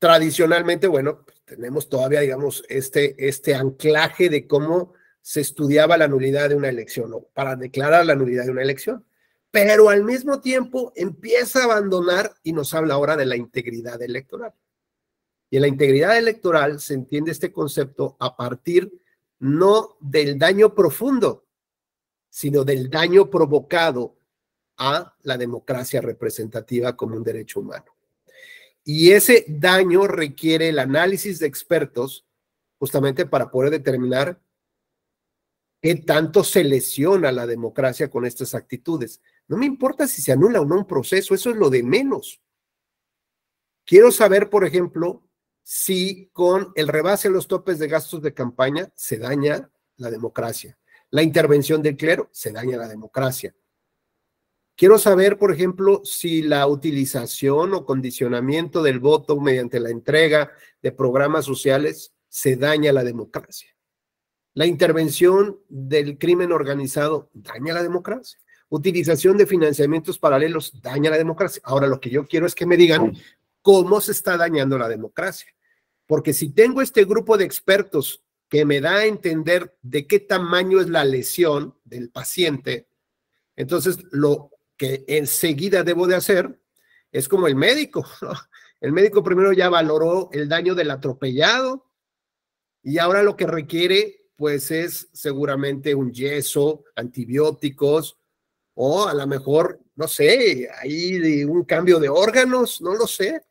tradicionalmente, bueno, pues tenemos todavía, digamos, este anclaje de cómo se estudiaba la nulidad de una elección, o para declarar la nulidad de una elección, pero al mismo tiempo empieza a abandonar y nos habla ahora de la integridad electoral. Y en la integridad electoral se entiende este concepto a partir no del daño profundo, sino del daño provocado a la democracia representativa como un derecho humano. Y ese daño requiere el análisis de expertos justamente para poder determinar qué tanto se lesiona la democracia con estas actitudes. No me importa si se anula o no un proceso, eso es lo de menos. Quiero saber, por ejemplo, si con el rebase de los topes de gastos de campaña se daña la democracia. La intervención del clero se daña la democracia. Quiero saber, por ejemplo, si la utilización o condicionamiento del voto mediante la entrega de programas sociales se daña la democracia. La intervención del crimen organizado daña la democracia. Utilización de financiamientos paralelos daña la democracia. Ahora lo que yo quiero es que me digan cómo se está dañando la democracia. Porque si tengo este grupo de expertos que me da a entender de qué tamaño es la lesión del paciente, entonces lo que enseguida debo de hacer es como el médico, ¿no? El médico primero ya valoró el daño del atropellado y ahora lo que requiere pues es seguramente un yeso, antibióticos o a lo mejor, no sé, ahí un cambio de órganos, no lo sé.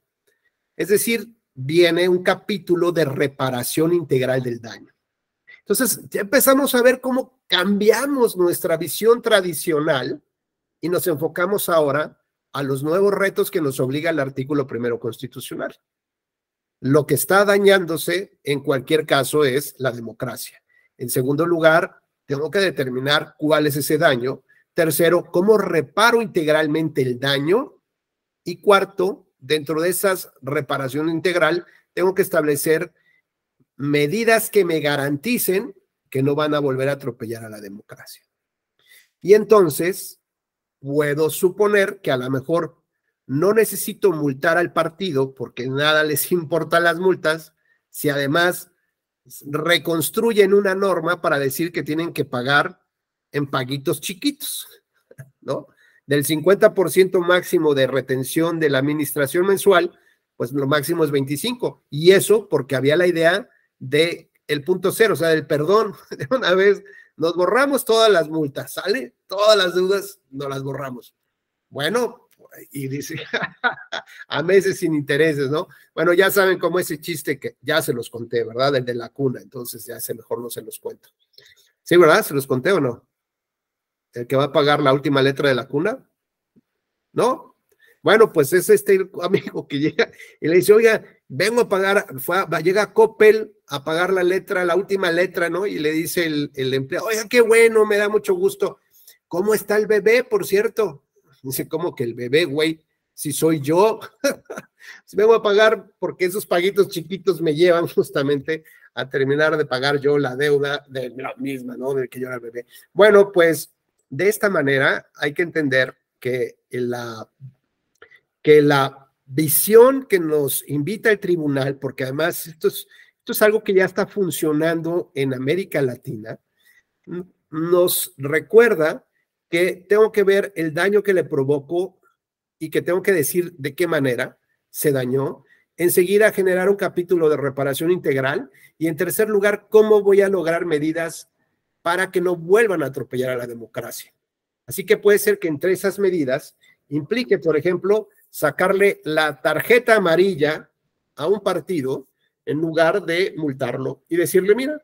Es decir, viene un capítulo de reparación integral del daño. Entonces, ya empezamos a ver cómo cambiamos nuestra visión tradicional y nos enfocamos ahora a los nuevos retos que nos obliga el artículo primero constitucional. Lo que está dañándose en cualquier caso es la democracia. En segundo lugar, tengo que determinar cuál es ese daño. Tercero, cómo reparo integralmente el daño. Y cuarto, dentro de esa reparación integral, tengo que establecer medidas que me garanticen que no van a volver a atropellar a la democracia. Y entonces, puedo suponer que a lo mejor no necesito multar al partido porque nada les importan las multas, si además reconstruyen una norma para decir que tienen que pagar en paguitos chiquitos, ¿no? Del 50% máximo de retención de la administración mensual, pues lo máximo es 25%. Y eso porque había la idea de el punto cero, o sea, del perdón. De una vez nos borramos todas las multas, ¿sale? Todas las deudas nos las borramos. Bueno, y dice, a meses sin intereses, ¿no? Bueno, ya saben cómo ese chiste que ya se los conté, ¿verdad? El de la cuna, entonces ya sé, mejor no se los cuento. ¿Sí, verdad? ¿Se los conté o no? ¿El que va a pagar la última letra de la cuna? ¿No? Bueno, pues es este amigo que llega y le dice, oiga, vengo a pagar, llega Coppel a pagar la letra, la última letra, ¿no? Y le dice el empleado, oiga, qué bueno, me da mucho gusto. ¿Cómo está el bebé, por cierto? Dice, ¿cómo que el bebé, güey? Si soy yo. Si vengo a pagar porque esos paguitos chiquitos me llevan justamente a terminar de pagar yo la deuda de la misma, ¿no? De que yo era el bebé. Bueno, pues de esta manera hay que entender que la visión que nos invita el tribunal, porque además esto es algo que ya está funcionando en América Latina, nos recuerda que tengo que ver el daño que le provocó y que tengo que decir de qué manera se dañó. Enseguida generar un capítulo de reparación integral y en tercer lugar, cómo voy a lograr medidas para que no vuelvan a atropellar a la democracia. Así que puede ser que entre esas medidas implique, por ejemplo, sacarle la tarjeta amarilla a un partido en lugar de multarlo y decirle, mira,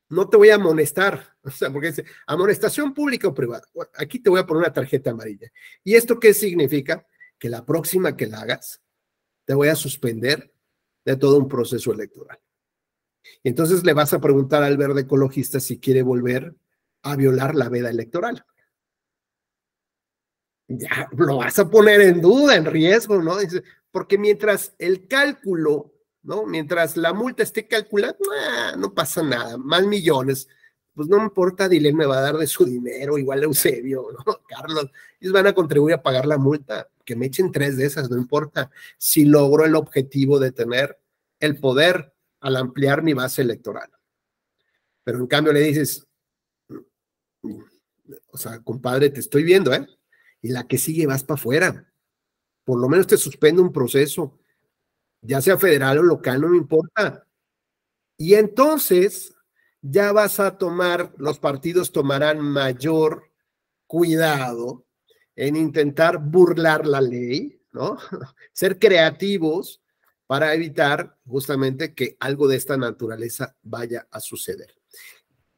no te voy a amonestar, o sea, porque dice amonestación pública o privada. Bueno, aquí te voy a poner una tarjeta amarilla. ¿Y esto qué significa? Que la próxima que la hagas, te voy a suspender de todo un proceso electoral. Entonces le vas a preguntar al verde ecologista si quiere volver a violar la veda electoral. Ya lo vas a poner en duda, en riesgo, ¿no? Porque mientras el cálculo, ¿no? Mientras la multa esté calculada, no pasa nada, más millones, pues no me importa, Dilén me va a dar de su dinero, igual Eusebio, ¿no? Carlos, ellos van a contribuir a pagar la multa, que me echen 3 de esas, no importa, si logro el objetivo de tener el poder al ampliar mi base electoral. Pero en cambio le dices, o sea, compadre, te estoy viendo, ¿eh? Y la que sigue vas para afuera. Por lo menos te suspende un proceso, ya sea federal o local, no me importa. Y entonces ya vas a tomar, los partidos tomarán mayor cuidado en intentar burlar la ley, ¿no? Ser creativos para evitar justamente que algo de esta naturaleza vaya a suceder.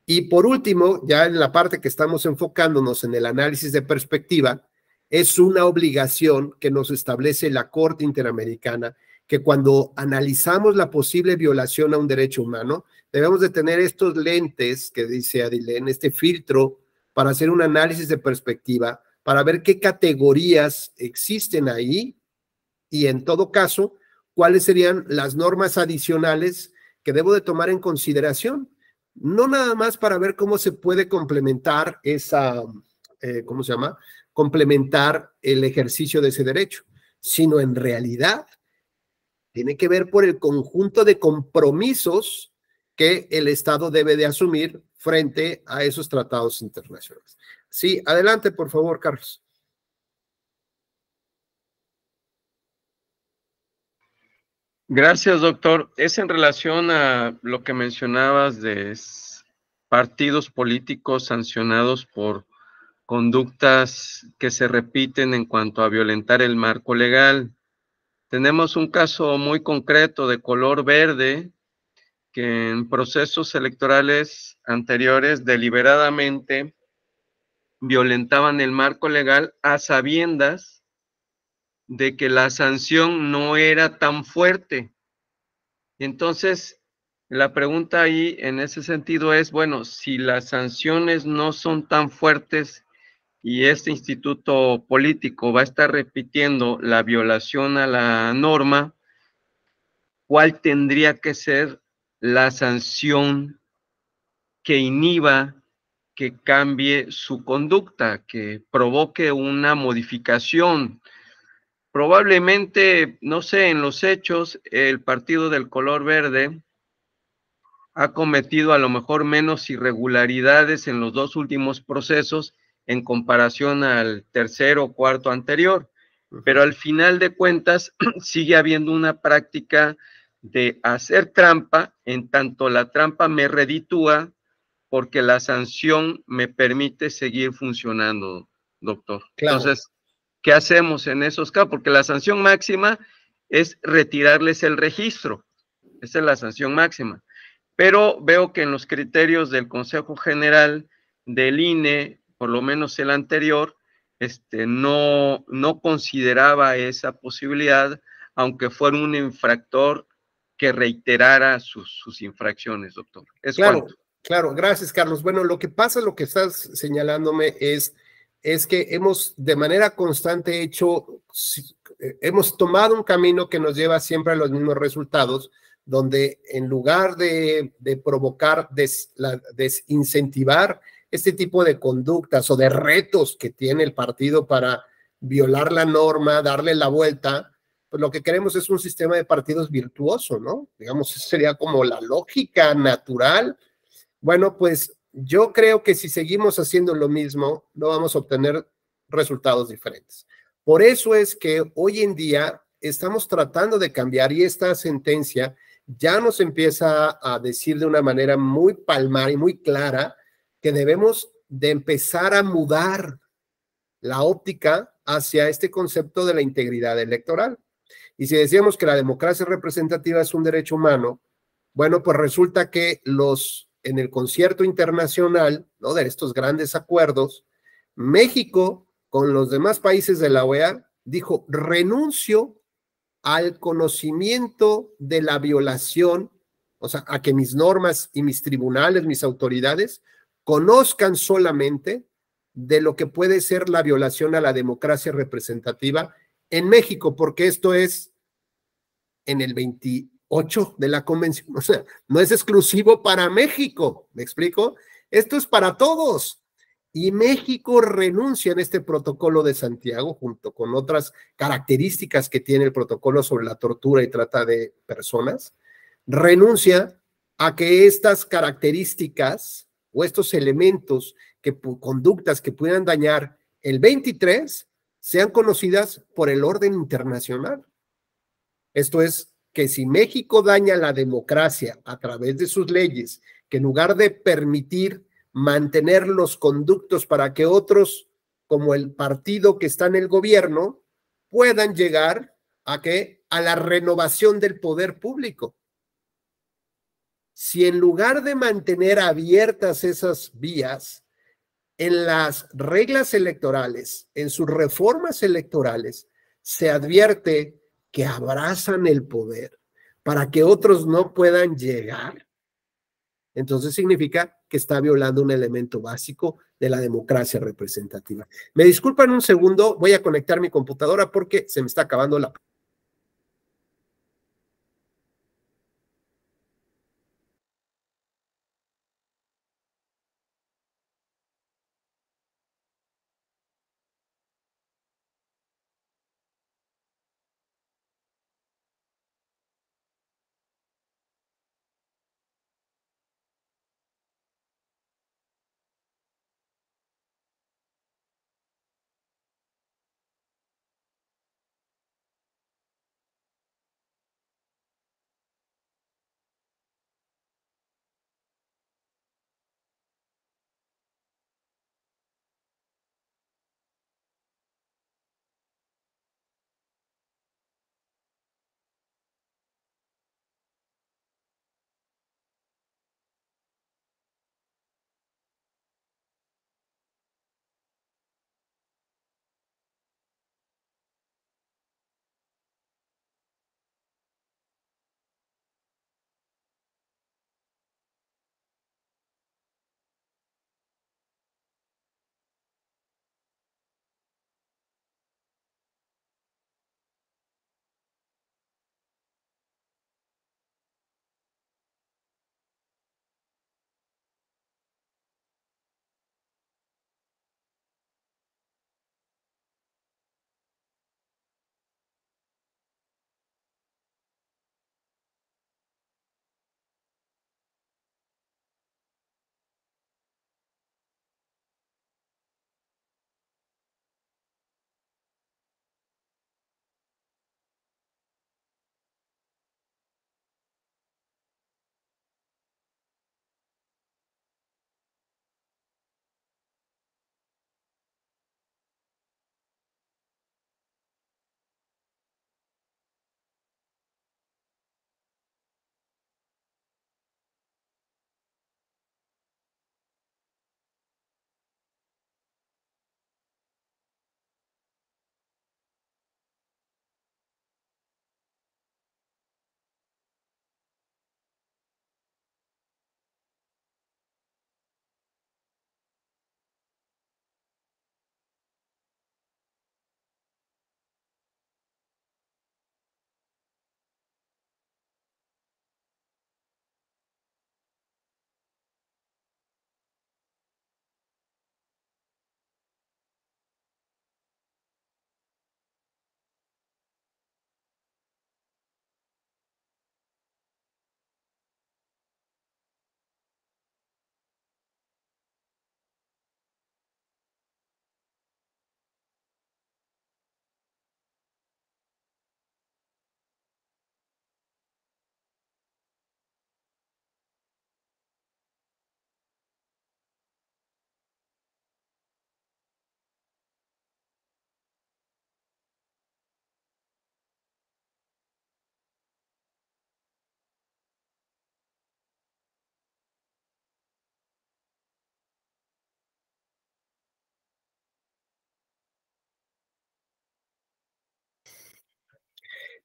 Y por último, ya en la parte que estamos enfocándonos en el análisis de perspectiva, es una obligación que nos establece la Corte Interamericana, que cuando analizamos la posible violación a un derecho humano, debemos de tener estos lentes que dice Adilén, este filtro para hacer un análisis de perspectiva, para ver qué categorías existen ahí y en todo caso, cuáles serían las normas adicionales que debo de tomar en consideración. No nada más para ver cómo se puede complementar esa, ¿cómo se llama? Complementar el ejercicio de ese derecho, sino en realidad tiene que ver por el conjunto de compromisos que el Estado debe de asumir frente a esos tratados internacionales. Sí, adelante, por favor, Carlos. Gracias, doctor. Es en relación a lo que mencionabas de partidos políticos sancionados por conductas que se repiten en cuanto a violentar el marco legal. Tenemos un caso muy concreto de color verde que en procesos electorales anteriores deliberadamente violentaban el marco legal a sabiendas de que la sanción no era tan fuerte. Entonces, la pregunta ahí en ese sentido es, bueno, si las sanciones no son tan fuertes y este instituto político va a estar repitiendo la violación a la norma, ¿cuál tendría que ser la sanción que inhiba, que cambie su conducta, que provoque una modificación? Probablemente, no sé, en los hechos, el partido del color verde ha cometido a lo mejor menos irregularidades en los 2 últimos procesos en comparación al tercero o cuarto anterior, pero al final de cuentas sigue habiendo una práctica de hacer trampa, en tanto la trampa me reditúa porque la sanción me permite seguir funcionando, doctor. Claro. Entonces, ¿qué hacemos en esos casos? Porque la sanción máxima es retirarles el registro. Esa es la sanción máxima. Pero veo que en los criterios del Consejo General del INE, por lo menos el anterior, no consideraba esa posibilidad, aunque fuera un infractor que reiterara sus infracciones, doctor. Claro, claro, gracias, Carlos. Bueno, lo que pasa, lo que estás señalándome es que hemos de manera constante hemos tomado un camino que nos lleva siempre a los mismos resultados, donde en lugar de provocar, desincentivar este tipo de conductas o de retos que tiene el partido para violar la norma, darle la vuelta, pues lo que queremos es un sistema de partidos virtuoso, ¿no? Digamos, eso sería como la lógica natural. Bueno, pues yo creo que si seguimos haciendo lo mismo, no vamos a obtener resultados diferentes. Por eso es que hoy en día estamos tratando de cambiar y esta sentencia ya nos empieza a decir de una manera muy palmar y muy clara que debemos de empezar a mudar la óptica hacia este concepto de la integridad electoral. Y si decíamos que la democracia representativa es un derecho humano, bueno, pues resulta que en el concierto internacional, ¿no?, de estos grandes acuerdos, México, con los demás países de la OEA, dijo, renuncio al conocimiento de la violación o sea, a que mis normas y mis tribunales, mis autoridades, conozcan solamente de lo que puede ser la violación a la democracia representativa en México, porque esto es en el 28 de la convención, o sea, no es exclusivo para México, ¿me explico? Esto es para todos. Y México renuncia en este protocolo de Santiago, junto con otras características que tiene el protocolo sobre la tortura y trata de personas, renuncia a que estas características o estos elementos, conductas que puedan dañar el 23, sean conocidas por el orden internacional. Esto es que si México daña la democracia a través de sus leyes, que en lugar de permitir mantener los conductos para que otros, como el partido que está en el gobierno, puedan llegar a que a la renovación del poder público. Si en lugar de mantener abiertas esas vías, en las reglas electorales, en sus reformas electorales, se advierte que abrazan el poder para que otros no puedan llegar, entonces significa que está violando un elemento básico de la democracia representativa. Me disculpan un segundo, voy a conectar mi computadora porque se me está acabando la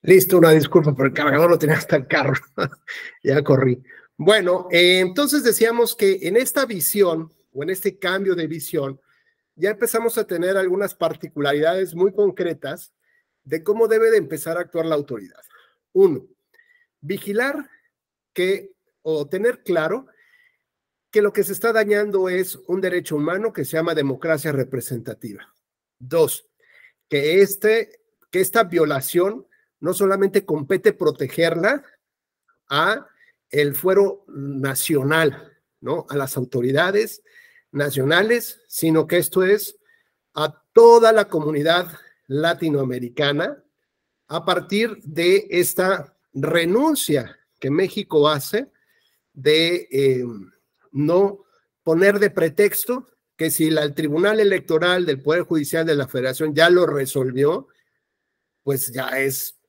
Listo, una disculpa, pero el cargador lo tenía hasta el carro. Ya corrí. Bueno, entonces decíamos que en esta visión, o en este cambio de visión, ya empezamos a tener algunas particularidades muy concretas de cómo debe de empezar a actuar la autoridad. Uno, vigilar o tener claro que lo que se está dañando es un derecho humano que se llama democracia representativa. Dos, que esta violación no solamente compete protegerla a el fuero nacional, ¿no? A las autoridades nacionales, sino que esto es a toda la comunidad latinoamericana a partir de esta renuncia que México hace de no poner de pretexto que si el Tribunal Electoral del Poder Judicial de la Federación ya lo resolvió, pues ya es,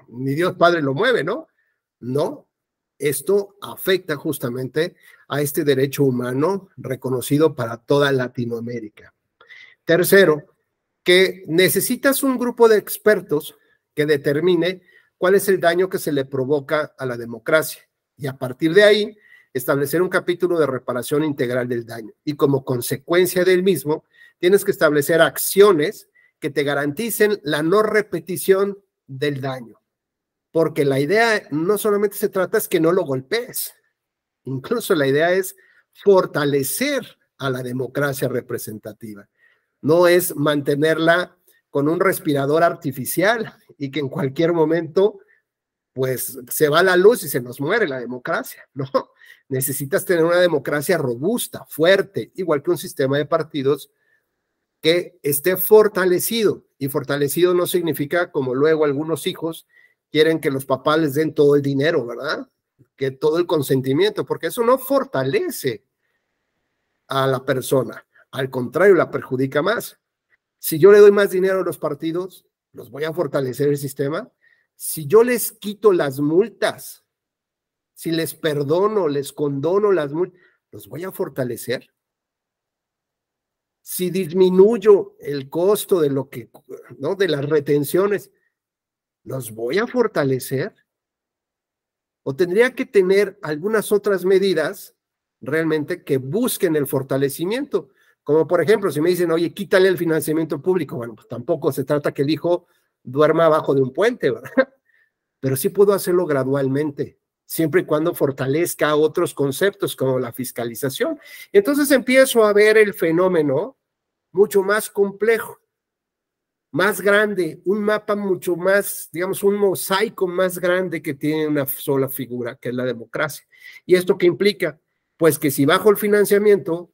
ni Dios Padre lo mueve, ¿no? No, esto afecta justamente a este derecho humano reconocido para toda Latinoamérica. Tercero, que necesitas un grupo de expertos que determine cuál es el daño que se le provoca a la democracia y a partir de ahí establecer un capítulo de reparación integral del daño y como consecuencia del mismo tienes que establecer acciones que te garanticen la no repetición del daño, porque la idea no solamente se trata es que no lo golpees, incluso la idea es fortalecer a la democracia representativa, no es mantenerla con un respirador artificial y que en cualquier momento pues se va la luz y se nos muere la democracia, ¿no? Necesitas tener una democracia robusta, fuerte, igual que un sistema de partidos que esté fortalecido, y fortalecido no significa como luego algunos hijos quieren que los papás les den todo el dinero, ¿verdad? Que todo el consentimiento, porque eso no fortalece a la persona, al contrario, la perjudica más. Si yo le doy más dinero a los partidos, los voy a fortalecer el sistema. Si yo les quito las multas, si les perdono, les condono las multas, los voy a fortalecer. Si disminuyo el costo de lo que, ¿no? De las retenciones, los voy a fortalecer. O tendría que tener algunas otras medidas realmente que busquen el fortalecimiento. Como por ejemplo, si me dicen, oye, quítale el financiamiento público, bueno, pues tampoco se trata que el hijo duerma abajo de un puente, ¿verdad? Pero sí puedo hacerlo gradualmente, siempre y cuando fortalezca otros conceptos como la fiscalización. Entonces empiezo a ver el fenómeno mucho más complejo, más grande, un mapa mucho más, digamos, un mosaico más grande que tiene una sola figura, que es la democracia. ¿Y esto qué implica? Pues que si bajo el financiamiento,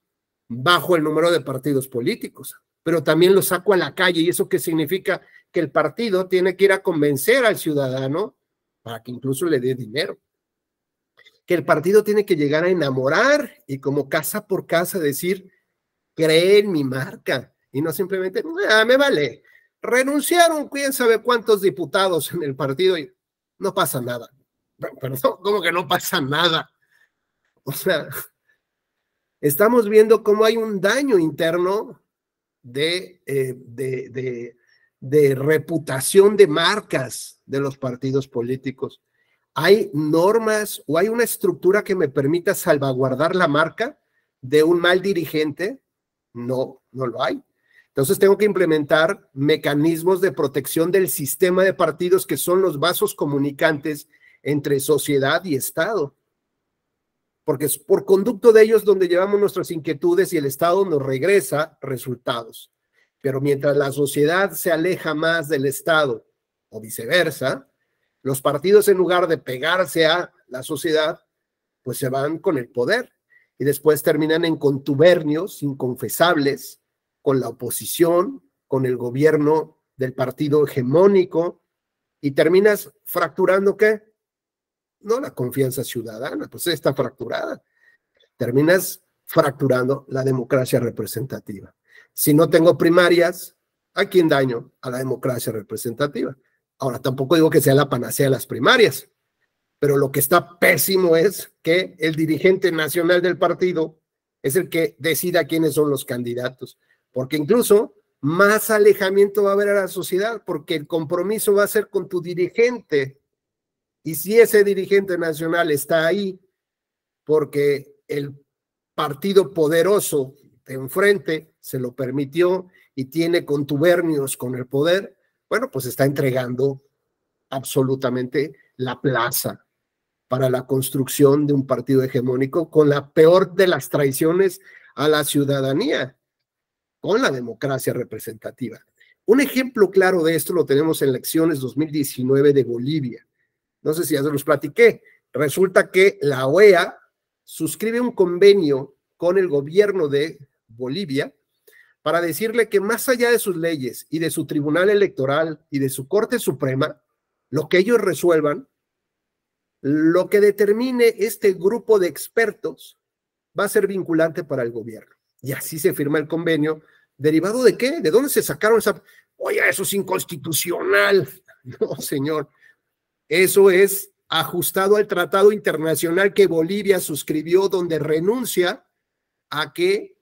bajo el número de partidos políticos, pero también lo saco a la calle. ¿Y eso qué significa? Que el partido tiene que ir a convencer al ciudadano para que incluso le dé dinero. Que el partido tiene que llegar a enamorar y como casa por casa decir, cree en mi marca y no simplemente, me vale. Renunciaron, quién sabe cuántos diputados en el partido y no pasa nada. Pero ¿cómo que no pasa nada? O sea, estamos viendo cómo hay un daño interno de reputación de marcas de los partidos políticos. ¿Hay normas o hay una estructura que me permita salvaguardar la marca de un mal dirigente? No, no lo hay. Entonces tengo que implementar mecanismos de protección del sistema de partidos que son los vasos comunicantes entre sociedad y Estado. Porque es por conducto de ellos donde llevamos nuestras inquietudes y el Estado nos regresa resultados. Pero mientras la sociedad se aleja más del Estado o viceversa, los partidos en lugar de pegarse a la sociedad, pues se van con el poder y después terminan en contubernios inconfesables con la oposición, con el gobierno del partido hegemónico y terminas fracturando ¿qué? No la confianza ciudadana, pues está fracturada. Terminas fracturando la democracia representativa. Si no tengo primarias, ¿a quién daño? A la democracia representativa. Ahora, tampoco digo que sea la panacea de las primarias, pero lo que está pésimo es que el dirigente nacional del partido es el que decida quiénes son los candidatos, porque incluso más alejamiento va a haber a la sociedad, porque el compromiso va a ser con tu dirigente. Y si ese dirigente nacional está ahí porque el partido poderoso de enfrente se lo permitió y tiene contubernios con el poder, bueno, pues está entregando absolutamente la plaza para la construcción de un partido hegemónico con la peor de las traiciones a la ciudadanía, con la democracia representativa. Un ejemplo claro de esto lo tenemos en elecciones 2019 de Bolivia. No sé si ya se los platiqué. Resulta que la OEA suscribe un convenio con el gobierno de Bolivia para decirle que más allá de sus leyes y de su tribunal electoral y de su Corte Suprema, lo que ellos resuelvan, lo que determine este grupo de expertos va a ser vinculante para el gobierno. Y así se firma el convenio. ¿Derivado de qué? ¿De dónde se sacaron esa? Oye, eso es inconstitucional. No, señor. Eso es ajustado al tratado internacional que Bolivia suscribió, donde renuncia a que,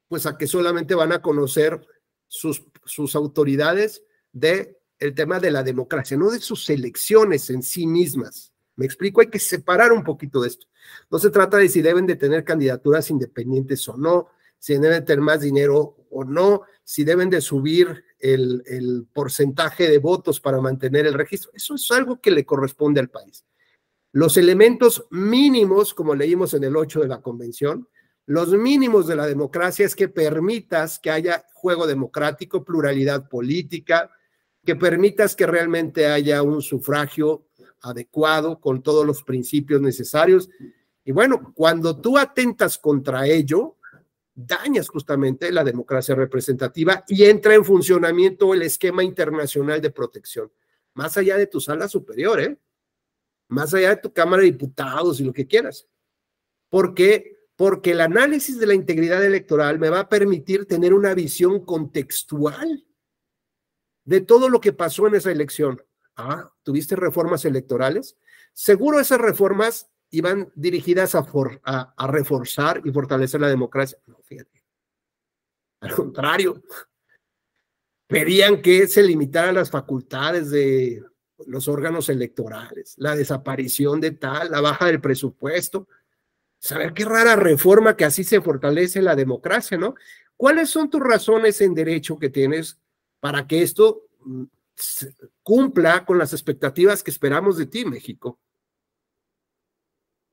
pues a que solamente van a conocer sus autoridades del tema de la democracia, no de sus elecciones en sí mismas. Me explico, hay que separar un poquito de esto. No se trata de si deben de tener candidaturas independientes o no, si deben tener más dinero o no, si deben de subir el porcentaje de votos para mantener el registro. Eso es algo que le corresponde al país. Los elementos mínimos, como leímos en el 8 de la Convención, los mínimos de la democracia es que permitas que haya juego democrático, pluralidad política, que permitas que realmente haya un sufragio adecuado con todos los principios necesarios. Y bueno, cuando tú atentas contra ello, dañas justamente la democracia representativa y entra en funcionamiento el esquema internacional de protección, más allá de tu sala superior, más allá de tu Cámara de Diputados y lo que quieras. ¿Por qué? Porque el análisis de la integridad electoral me va a permitir tener una visión contextual de todo lo que pasó en esa elección. ¿Tuviste reformas electorales? Seguro esas reformas iban dirigidas a reforzar y fortalecer la democracia. No, fíjate. Al contrario, pedían que se limitaran las facultades de los órganos electorales, la desaparición de tal, la baja del presupuesto. Saber qué rara reforma que así se fortalece la democracia, ¿no? ¿Cuáles son tus razones en derecho que tienes para que esto cumpla con las expectativas que esperamos de ti, México?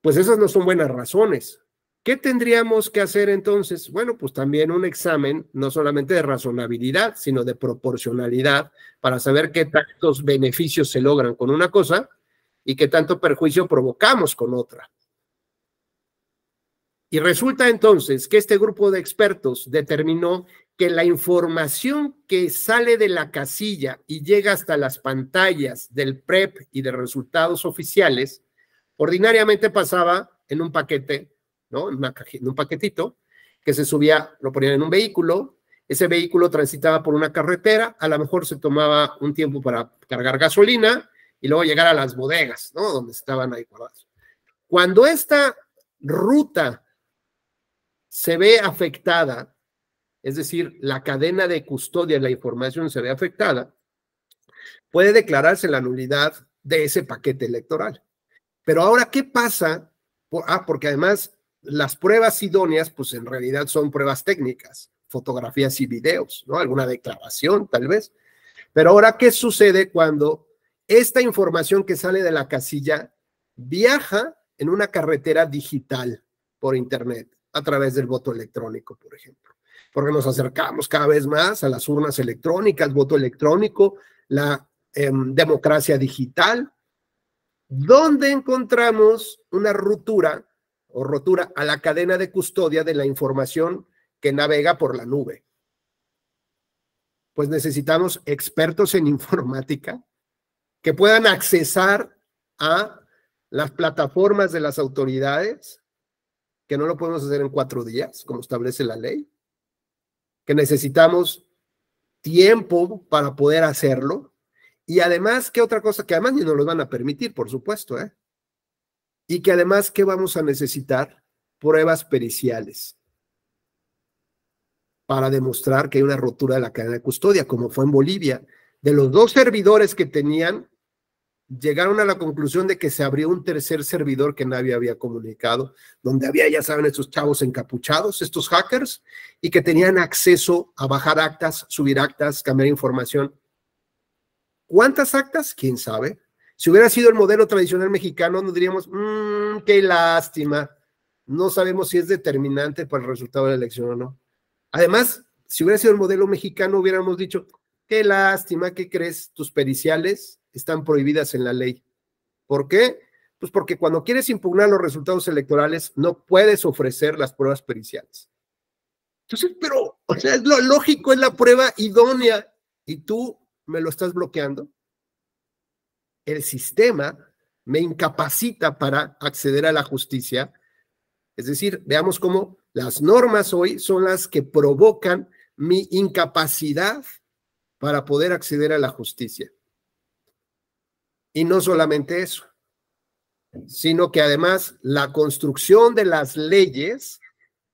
Pues esas no son buenas razones. ¿Qué tendríamos que hacer entonces? Bueno, pues también un examen, no solamente de razonabilidad, sino de proporcionalidad, para saber qué tantos beneficios se logran con una cosa y qué tanto perjuicio provocamos con otra. Y resulta entonces que este grupo de expertos determinó que la información que sale de la casilla y llega hasta las pantallas del PREP y de resultados oficiales, ordinariamente pasaba en un paquete, ¿no? En un paquetito que se subía, lo ponían en un vehículo, ese vehículo transitaba por una carretera, a lo mejor se tomaba un tiempo para cargar gasolina y luego llegar a las bodegas, ¿no? Donde estaban ahí guardados. Cuando esta ruta se ve afectada, es decir, la cadena de custodia de la información se ve afectada, puede declararse la nulidad de ese paquete electoral. Pero ahora, ¿qué pasa? Porque además las pruebas idóneas, pues en realidad son pruebas técnicas, fotografías y videos, ¿no? Alguna declaración tal vez. Pero ahora, ¿qué sucede cuando esta información que sale de la casilla viaja en una carretera digital por internet, a través del voto electrónico, por ejemplo? Porque nos acercamos cada vez más a las urnas electrónicas, voto electrónico, la democracia digital, donde encontramos una rotura a la cadena de custodia de la información que navega por la nube. Pues necesitamos expertos en informática que puedan accesar a las plataformas de las autoridades, que no lo podemos hacer en 4 días, como establece la ley, que necesitamos tiempo para poder hacerlo, y además, ¿qué otra cosa? Que además ni nos lo van a permitir, por supuesto, y que además, ¿qué vamos a necesitar? Pruebas periciales para demostrar que hay una rotura de la cadena de custodia, como fue en Bolivia. De los 2 servidores que tenían, llegaron a la conclusión de que se abrió un tercer servidor que nadie había comunicado, donde había, ya saben, estos chavos encapuchados, estos hackers, y que tenían acceso a bajar actas, subir actas, cambiar información. ¿Cuántas actas? ¿Quién sabe? Si hubiera sido el modelo tradicional mexicano, nos diríamos, qué lástima, no sabemos si es determinante para el resultado de la elección o no. Además, si hubiera sido el modelo mexicano, hubiéramos dicho, qué lástima, ¿qué crees? Tus periciales están prohibidas en la ley. ¿Por qué? Pues porque cuando quieres impugnar los resultados electorales, no puedes ofrecer las pruebas periciales. Entonces, pero, o sea, es lo lógico, es la prueba idónea, y tú me lo estás bloqueando. El sistema me incapacita para acceder a la justicia. Es decir, veamos cómo las normas hoy son las que provocan mi incapacidad para poder acceder a la justicia. Y no solamente eso, sino que además la construcción de las leyes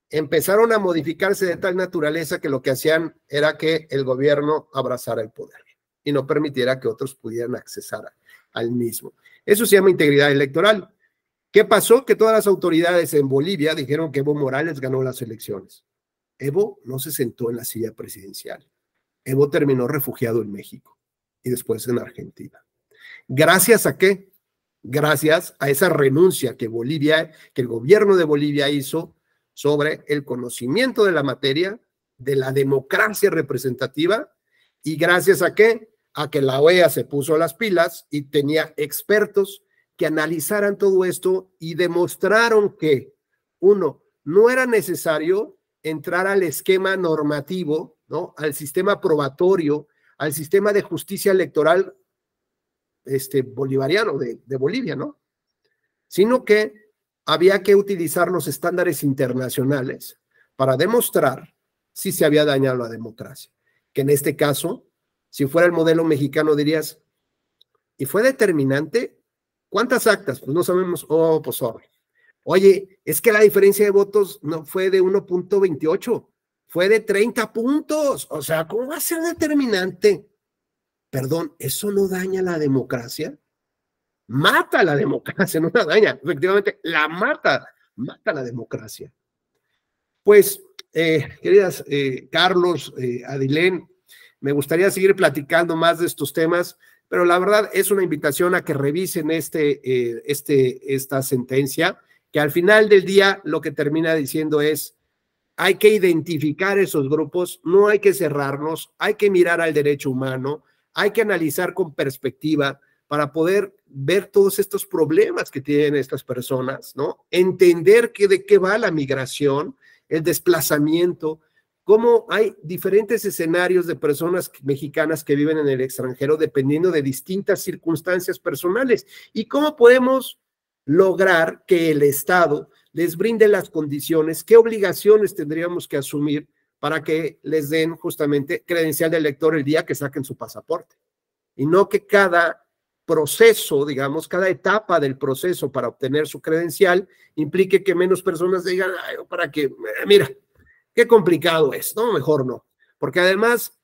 empezaron a modificarse de tal naturaleza que lo que hacían era que el gobierno abrazara el poder y no permitiera que otros pudieran accesar al mismo. Eso se llama integridad electoral. ¿Qué pasó? Que todas las autoridades en Bolivia dijeron que Evo Morales ganó las elecciones. Evo no se sentó en la silla presidencial. Evo terminó refugiado en México y después en Argentina. ¿Gracias a qué? Gracias a esa renuncia que el gobierno de Bolivia hizo sobre el conocimiento de la materia, de la democracia representativa, y gracias a qué? A que la OEA se puso las pilas y tenía expertos que analizaran todo esto y demostraron que, uno, no era necesario entrar al esquema normativo, ¿no? Al sistema probatorio, al sistema de justicia electoral bolivariano de Bolivia, ¿no? Sino que había que utilizar los estándares internacionales para demostrar si se había dañado la democracia. Que en este caso, si fuera el modelo mexicano, dirías, ¿y fue determinante? ¿Cuántas actas? Pues no sabemos. Oh, pues sorry. Oye, es que la diferencia de votos no fue de 1.28, fue de 30 puntos. O sea, ¿cómo va a ser determinante? Perdón, ¿eso no daña la democracia? Mata la democracia, no la daña. Efectivamente, mata la democracia. Pues, queridas Carlos, Adilén, me gustaría seguir platicando más de estos temas, pero la verdad es una invitación a que revisen esta sentencia, que al final del día lo que termina diciendo es, hay que identificar esos grupos, no hay que cerrarnos, hay que mirar al derecho humano, hay que analizar con perspectiva para poder ver todos estos problemas que tienen estas personas, ¿no? Entender de qué va la migración, el desplazamiento, cómo hay diferentes escenarios de personas mexicanas que viven en el extranjero dependiendo de distintas circunstancias personales y cómo podemos lograr que el Estado les brinde las condiciones, qué obligaciones tendríamos que asumir para que les den justamente credencial de elector el día que saquen su pasaporte. Y no que cada proceso, digamos, cada etapa del proceso para obtener su credencial implique que menos personas digan, ay, para que, mira, qué complicado es, ¿no? Mejor no. Porque además,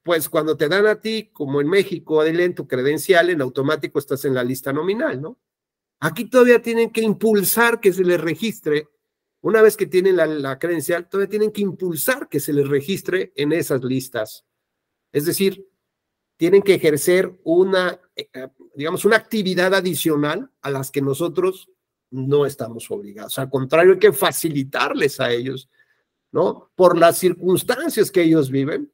pues cuando te dan a ti, como en México, Adilén, tu credencial, en automático estás en la lista nominal, ¿no? Aquí todavía tienen que impulsar que se les registre. Una vez que tienen la credencial, todavía tienen que impulsar que se les registre en esas listas. Es decir, tienen que ejercer una actividad adicional a las que nosotros no estamos obligados. Al contrario, hay que facilitarles a ellos, ¿no? Por las circunstancias que ellos viven,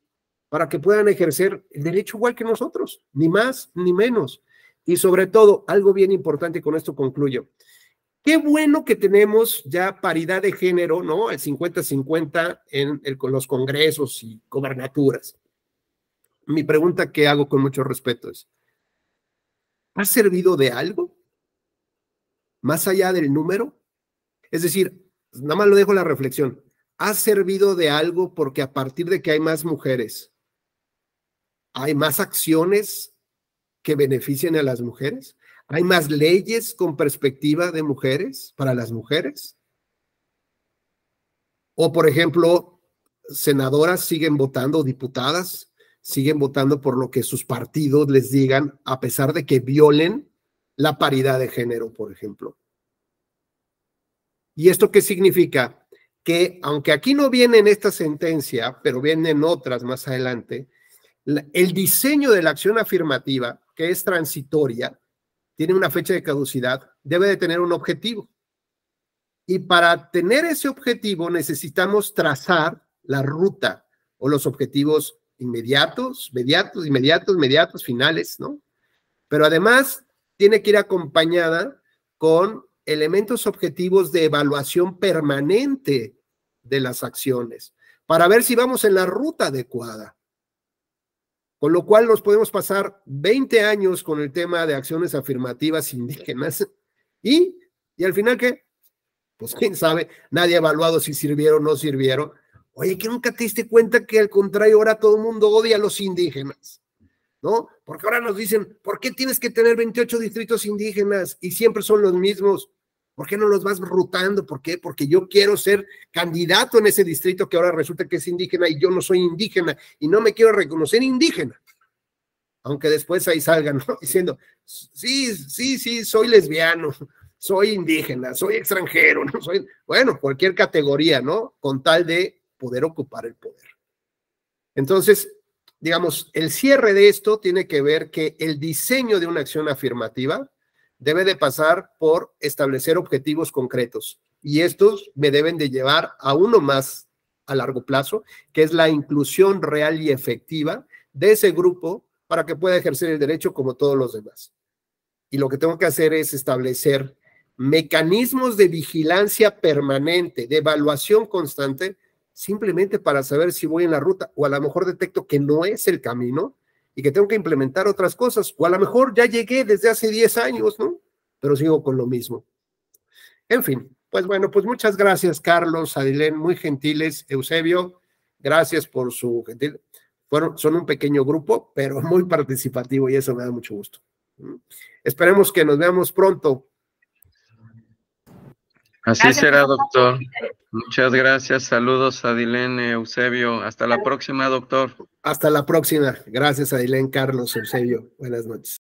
para que puedan ejercer el derecho igual que nosotros, ni más ni menos. Y sobre todo, algo bien importante, y con esto concluyo, qué bueno que tenemos ya paridad de género, ¿no? El 50-50 con los congresos y gobernaturas. Mi pregunta que hago con mucho respeto es, ¿ha servido de algo? Más allá del número. Es decir, nada más lo dejo la reflexión. ¿Ha servido de algo porque a partir de que hay más mujeres, hay más acciones que beneficien a las mujeres? ¿Hay más leyes con perspectiva de mujeres para las mujeres? O, por ejemplo, senadoras siguen votando, diputadas siguen votando por lo que sus partidos les digan, a pesar de que violen la paridad de género, por ejemplo. ¿Y esto qué significa? Que aunque aquí no viene en esta sentencia, pero vienen otras más adelante, el diseño de la acción afirmativa, que es transitoria, tiene una fecha de caducidad, debe de tener un objetivo. Y para tener ese objetivo necesitamos trazar la ruta o los objetivos inmediatos, finales, ¿no? Pero además tiene que ir acompañada con elementos objetivos de evaluación permanente de las acciones, para ver si vamos en la ruta adecuada. Con lo cual nos podemos pasar 20 años con el tema de acciones afirmativas indígenas y al final, ¿qué? Pues quién sabe, nadie ha evaluado si sirvieron o no sirvieron. Oye, que nunca te diste cuenta que al contrario ahora todo el mundo odia a los indígenas, ¿no? Porque ahora nos dicen, ¿por qué tienes que tener 28 distritos indígenas y siempre son los mismos? ¿Por qué no los vas rotando? ¿Por qué? Porque yo quiero ser candidato en ese distrito que ahora resulta que es indígena y yo no soy indígena y no me quiero reconocer indígena. Aunque después ahí salgan, ¿no? Diciendo, sí, soy lesbiano, soy indígena, soy extranjero, ¿no? Bueno, cualquier categoría, ¿no? Con tal de poder ocupar el poder. Entonces, digamos, el cierre de esto tiene que ver que el diseño de una acción afirmativa debe de pasar por establecer objetivos concretos y estos me deben de llevar a uno más a largo plazo, que es la inclusión real y efectiva de ese grupo para que pueda ejercer el derecho como todos los demás. Y lo que tengo que hacer es establecer mecanismos de vigilancia permanente, de evaluación constante, simplemente para saber si voy en la ruta, o a lo mejor detecto que no es el camino y que tengo que implementar otras cosas, o a lo mejor ya llegué desde hace 10 años, ¿no? Pero sigo con lo mismo. En fin, pues bueno, pues muchas gracias, Carlos, Adilén, muy gentiles, Eusebio, gracias por su gentil. Son un pequeño grupo, pero muy participativo y eso me da mucho gusto. Esperemos que nos veamos pronto. Así será, doctor. Muchas gracias. Saludos, Adilén, Eusebio. Hasta la próxima, doctor. Hasta la próxima. Gracias, Adilén, Carlos, Eusebio. Buenas noches.